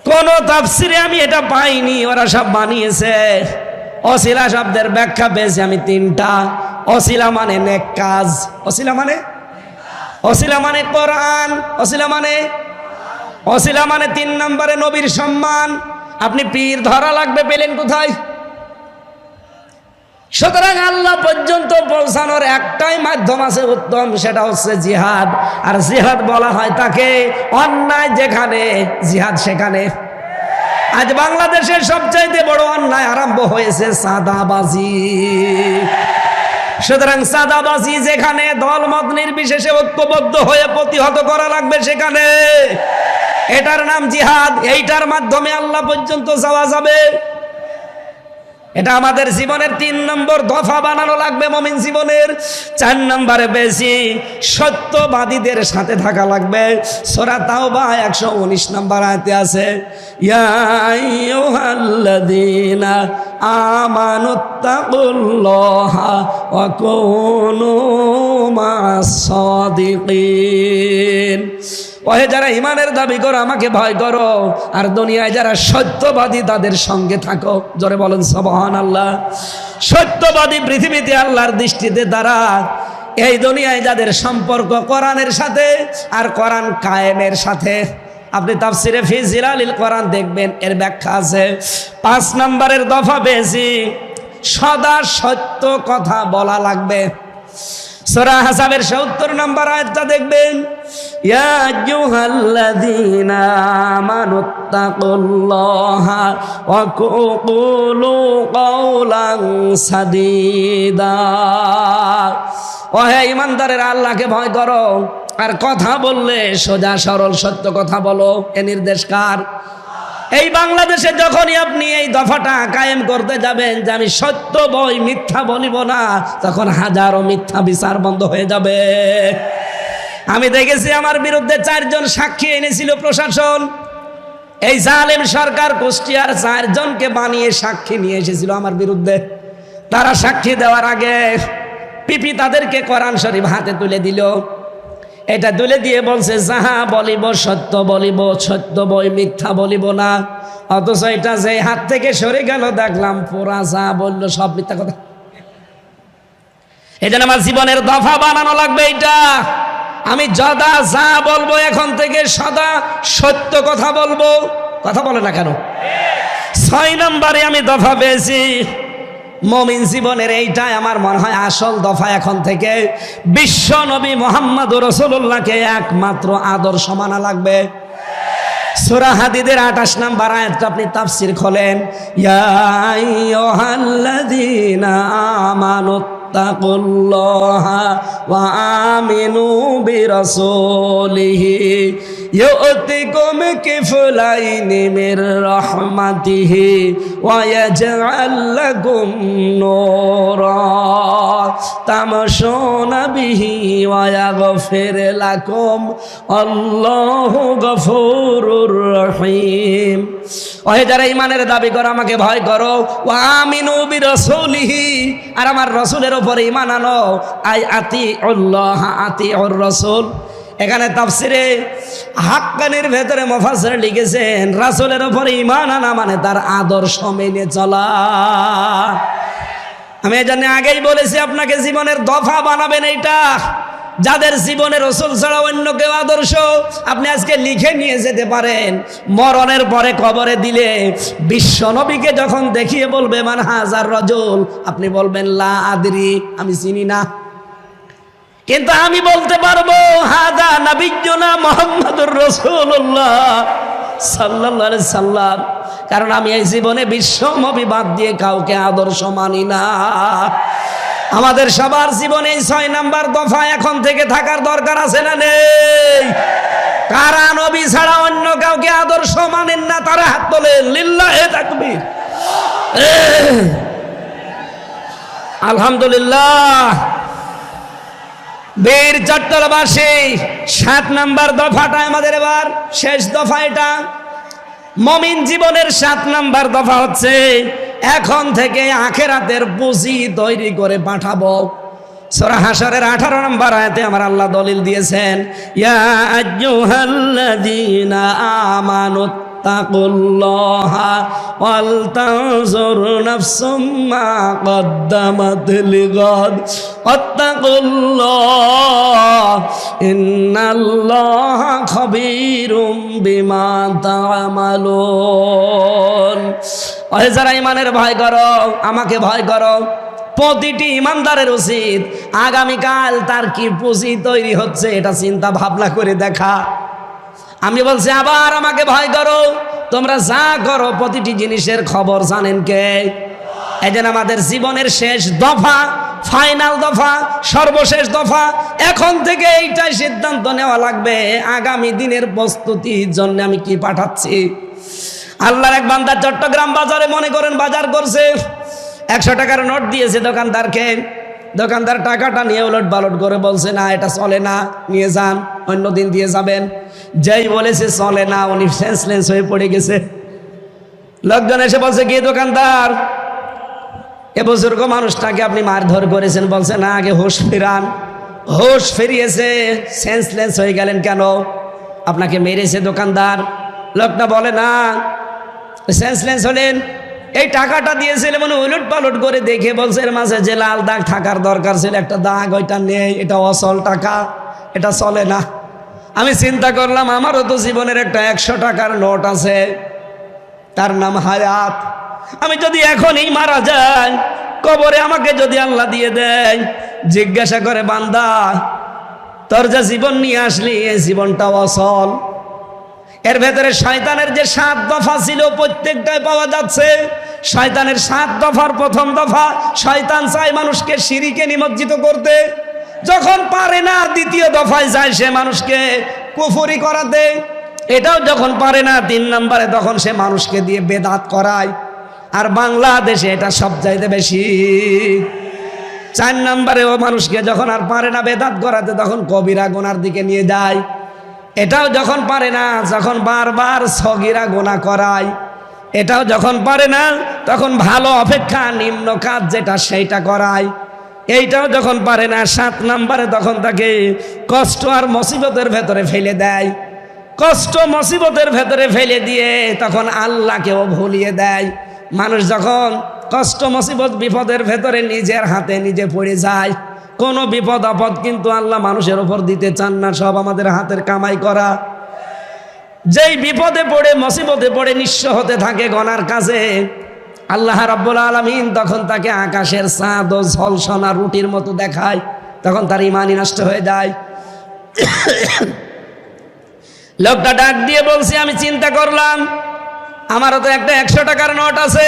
কোন তাফসিরে আমি এটা পাইনি, ওরা সব বানিয়েছে। ওসিলা শব্দের ব্যাখ্যা পেয়েছি আমি 3টা। ওসিলা মানে নেক কাজ, ওসিলা মানে কোরআন, ওসিলা মানে 3 নম্বরে নবীর সম্মান। আপনি পীর ধরা লাগবে পেলেন কোথায়? সুতরাং আল্লাহ পর্যন্ত পৌঁছানোর একটাই মাধ্যম আছে উত্তম, সেটা হচ্ছে জিহাদ। আর জিহাদ বলা হয় তাকে অন্যায় যেখানে জিহাদ সেখানে। আজ বাংলাদেশের সবচাইতে বড় অন্যায় আরম্ভ হয়েছে চাঁদাবাজি। সুতরাং চাঁদাবাজি যেখানে, দলমত নির্বিশেষে ঐক্যবদ্ধ হয়ে প্রতিহত করা লাগবে সেখানে। এটার নাম জিহাদ। এইটার মাধ্যমে আল্লাহ পর্যন্ত যাওয়া যাবে। এটা আমাদের জীবনের 3 নম্বর দফা বানানো লাগবে মুমিন জীবনের। 4 নম্বরে বেশি সত্যবাদীদের সাথে থাকা লাগবে। সূরা তাওবা 119 নম্বর আয়াতে আছে, ইয়া আইয়ুহাল্লাযীনা আমানুত্তাকুল্লাহা ওয়া কুনু মা'আস মা'আস সাদিকিন। ওহে যারা ঈমানের দাবি করো আমাকে ভয় করো, আর দুনিয়ায় যারা সত্যবাদী তাদের সঙ্গে থাকো। জোরে বলেন সুবহানাল্লাহ। সত্যবাদী পৃথিবীতে আল্লাহর দৃষ্টিতে তারা, এই দুনিয়ায় যাদের সম্পর্ক কোরআনের সাথে আর কোরআন কায়েমের সাথে। আপনি তাফসিরে ফি জিলালিল কোরআন দেখবেন, এর ব্যাখ্যা আছে। 5 নম্বরের দফা পেয়েছি, সদা সত্য কথা বলা লাগবে। সূরা হাসাবের 70 নম্বর আয়াতটা দেখবেন, ইয়া আইয়ুহাল্লাযীনা আমানুত্তাকুল্লাহা ওয়া কুলু কাওলান সাদীদা। ওহে ঈমানদারেরা, আল্লাহকে ভয় করো আর কথা বললে সোজা সরল সত্য কথা বলো। এ নির্দেশ কার? এই বাংলাদেশে যখনই আপনি এই দফাটা কায়েম করতে যাবেন যে আমি সত্য বই মিথ্যা বলিব না, তখন হাজারো মিথ্যা বিচার বন্ধ হয়ে যাবে। আমি দেখেছি আমার বিরুদ্ধে 4 জন সাক্ষী এনেছিল প্রশাসন। এই জালেম সরকার কুষ্টিয়ার 4 জনকে বানিয়ে সাক্ষী নিয়ে এসেছিল আমার বিরুদ্ধে। তারা সাক্ষী দেওয়ার আগে পিপি তাদেরকে কোরআন শরীফ হাতে তুলে দিল। এটা তুলে দিয়ে বলছে, যাহা বলিব সত্য বলিব, সত্য বই মিথ্যা বলিব না। অথচ এটা যে হাত থেকে সরে গেল দেখলাম পুরা যা বললো সব মিথ্যা কথা। এই জন্য আমার জীবনের দফা বানানো লাগবে এটা। আমি যদা যা বলবো এখন থেকে সদা সত্য কথা বলবো। কথা বলে না কেন? 6 নম্বরে আমি দফা পেয়েছি, মুমিন জীবনের এইটাই আমার মনে হয় আসল দফা। এখন থেকে বিশ্ব নবী মুহাম্মদুর রাসূলুল্লাহকে একমাত্র আদর্শ মানা লাগবে। সূরা হাদীদের 28 নম্বর আয়াতটা আপনি তাফসীর খোলেন, ইয়া আইয়ুহাল্লাযীনা আমানুত্তাকুল্লাহা ওয়া আমিনু বিরাসূলিহি ইউতিকুম কিফলাইনি মির রাহমাতিহি ওয়া ইয়াজআল লাকুম নূরা তামশুনা বিহি ওয়া ইয়াগফির লাকুম আল্লাহু গফুরুর রহিম। ওহে যারা ঈমানের দাবি করো আমাকে ভয় করো, ওয়া আমিনু বিরাসূলিহি, আর আমার রাসূলের উপরে ঈমান আনো। আই আতিউল্লাহ আতিউর রাসূল। এখানে তাফসিরে হাক্কানির ভেতরে মুফাসসির লিখেছেন, রাসূলের উপরে ঈমান আনা মানে তার আদর্শ মেনে চলা। আমি এই জন্য আগেই বলেছি আপনাকে জীবনের দফা বানাবেন এইটা। যাদের জীবনে রাসূল ছাড়া অন্য কেউ আদর্শ, আপনি আজকে লিখে নিয়ে যেতে পারেন। মরণের পরে কবরে দিলে বিশ্ব নবীকে যখন দেখিয়ে বলবে মান হাজার রাজুল, আপনি বলবেন লা আদরি, আমি চিনি না। কিন্তু আমি বলতে পারবো হাদা নবিয়্যুনা মুহাম্মাদুর রাসূলুল্লাহ সাল্লাল্লাহু আলাইহি সাল্লাম, কারণ আমি এই জীবনে বিশ্ব নবী বাদ দিয়ে কাউকে আদর্শ মানি না। আমাদের সবার জীবনে 6 নাম্বার দফা এখন থেকে থাকার দরকার আছে না নেই? কারা নবী ছাড়া অন্য কাউকে আদর্শ মানেন না তারা হাত তোলেন, লিল্লাহি তাকবীর। আলহামদুলিল্লাহ। বীর চট্টলবাসী 7 নাম্বার দফাটা আমাদের এবার শেষ দফা। এটা মুমিন জীবনের 7 নাম্বার দফা হচ্ছে, এখন থেকে আখিরাতের পুঁজি তৈরি করে পাঠাবো। সূরা হাশরের 18 নম্বর আয়াতে আমার আল্লাহ দলিল দিয়েছেন, ইয়া আইয়ুহাল্লাযীনা আমানুত্তাকুল্লাহা ওয়াল তানজুর নাফসুম মা কদ্দামাত লিগাদ ওয়াত্তাকুল্লাহ ইন্নাল্লাহা খাবীরুম বিমা তা'মালুন। ওহে যারা ঈমানের ভয় করো আমাকে ভয় করো। প্রতিটি ঈমানদারের উচিত আগামীকাল তার কি পুঁজি তৈরি হচ্ছে এটা চিন্তা ভাবনা করে দেখা। আমি বলছি আবার আমাকে ভয় করো, তোমরা যা করো প্রতিটি জিনিসের খবর জানেন কে? এই জন্য আমাদের জীবনের শেষ দফা, ফাইনাল দফা, সর্বশেষ দফা। এখন থেকে এইটাই সিদ্ধান্ত নেওয়া লাগবে আগামী দিনের প্রস্তুতির জন্য আমি কি পাঠাচ্ছি। আল্লাহর এক বান্দা চট্টগ্রাম বাজারে মনে করেন বাজার করছে, 100 টাকার নোট দিয়েছে দোকানদারকে। দোকানদার টাকাটা নিয়ে উলট পালট করে বলছে, না এটা চলে না, নিয়ে যান, অন্য দিন দিয়ে যাবেন। যেই বলেছে চলে না, উনি সেন্সলেস হয়ে পড়ে গেছে। লোকজন এসে বলছে, কি দোকানদার, এ বুজুর্গ মানুষটাকে আপনি মারধর করেছেন? বলছে, না, আগে হুঁশ ফিরান। হোশ ফিরিয়েছে, সেন্সলেস হয়ে গেলেন কেন? আপনাকে মেরেছে দোকানদার? লোকটা বলে না, সেন্সলেস হলেন এই টাকাটা দিয়েছিলেন মানে উলট পালট করে দেখে বলছে এর মাঝে যে লাল দাগ থাকার দরকার ছিল একটা দাগ ওইটা নেই, এটা অসল টাকা, এটা চলে না। আমি চিন্তা করলাম আমারও তো জীবনের একটা 100 টাকার নোট আছে, তার নাম হায়াত। আমি যদি এখনই মারা যাই, কবরে আমাকে যদি আল্লাহ দিয়ে দেয়, জিজ্ঞাসা করে বান্দা তোর যে জীবন নিয়ে আসলি এই জীবনটা অসল? এর ভেতরে শয়তানের যে 7 দফা ছিল প্রত্যেকটাই পাওয়া যাচ্ছে। শয়তানের 7 দফার প্রথম দফা, শয়তান চায় মানুষকে শিরকে নিমজ্জিত করতে। যখন পারে না দ্বিতীয় দফায় যায় সে মানুষকে কুফরি করাতে। এটাও যখন পারে না 3 নম্বরে তখন সে মানুষকে দিয়ে বেদাত করায়। আর বাংলাদেশে এটা সবচাইতে বেশি। 4 নম্বরে ও মানুষকে যখন আর পারে না বেদাত করাতে তখন কবিরা গুনার দিকে নিয়ে যায়। এটাও যখন পারে না, যখন বারবার সগীরা গুনাহ করায়। এটাও যখন পারে না তখন ভালো অপেক্ষা নিম্ন কাজ যেটা সেইটা করায়। এইটাও যখন পারে না 7 নম্বরে তখন তাকে কষ্ট আর মুসিবতের ভেতরে ফেলে দেয়। কষ্ট মুসিবতের ভেতরে ফেলে দিয়ে তখন আল্লাহকেও ভুলিয়ে দেয়। মানুষ যখন কষ্ট মুসিবত বিপদের ভেতরে নিজের হাতে নিজে পড়ে যায়, কোনো বিপদ আপদ কিন্তু আল্লাহ মানুষের উপর দিতে চান না, সব আমাদের হাতের কামাই করা। যেই বিপদে পড়ে মুসিবতে পড়ে নিঃস্ব হতে থাকে গনার কাছে, আল্লাহ রাব্বুল আলামিন তখন তাকে আকাশের চাঁদ ও ঝলসনা রুটির মতো দেখায়, তখন তার ইমানই নষ্ট হয়ে যায়। লোকটা ডাক দিয়ে বলছি আমি চিন্তা করলাম আমারও তো একটা 100 টাকার নোট আছে।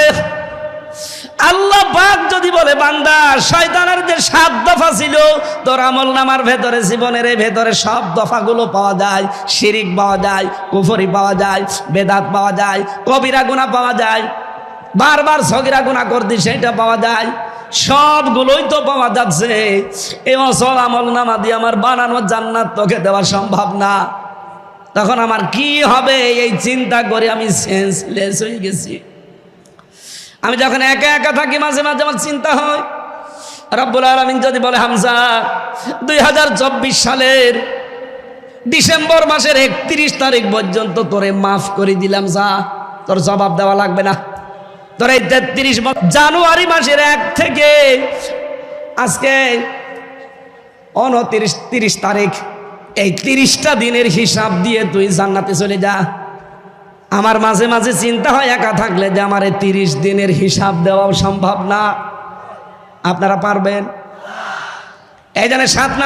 আল্লাহ পাক যদি বলে বান্দা শয়তানের যে 7 দফা ছিল তোর আমল নামার ভেতরে, জীবনের এই ভেতরে সব দফাগুলো পাওয়া যায়। শিরিক পাওয়া যায়, কুফরি পাওয়া যায়, বেদাত পাওয়া যায়, কবিরা গুনাহ পাওয়া যায়, বারবার সগীরা গুনাহ করতে সেটা পাওয়া যায়। সবগুলোই তো পাওয়া যাচ্ছে। এই অসল আমল নামা দিয়ে আমার বানানো জান্নাত তোকে দেওয়া সম্ভব না। তখন আমার কি হবে এই চিন্তা করে আমি সেন্সলেস হয়ে গেছি। আমি যখন একা একা থাকি মাঝে মাঝে আমার চিন্তা হয় রব্বুল আলামিন যদি বলে হামজা 2024 সালের ডিসেম্বর মাসের 31 তারিখ পর্যন্ত তোরে মাফ করে দিলাম, যা তোর জবাব দেওয়া লাগবে না। তোর এই 33 জানুয়ারি মাসের 1 থেকে আজকে 29-30 তারিখ, এই 30টা দিনের হিসাব দিয়ে তুই জান্নাতে চলে যা। আমার মাঝে মাঝে চিন্তা হয় একা থাকলে যে আমার এই 30 দিনের হিসাব দেওয়াও সম্ভব না। আপনারা পারবেন? এই জন্য 7 নম্বর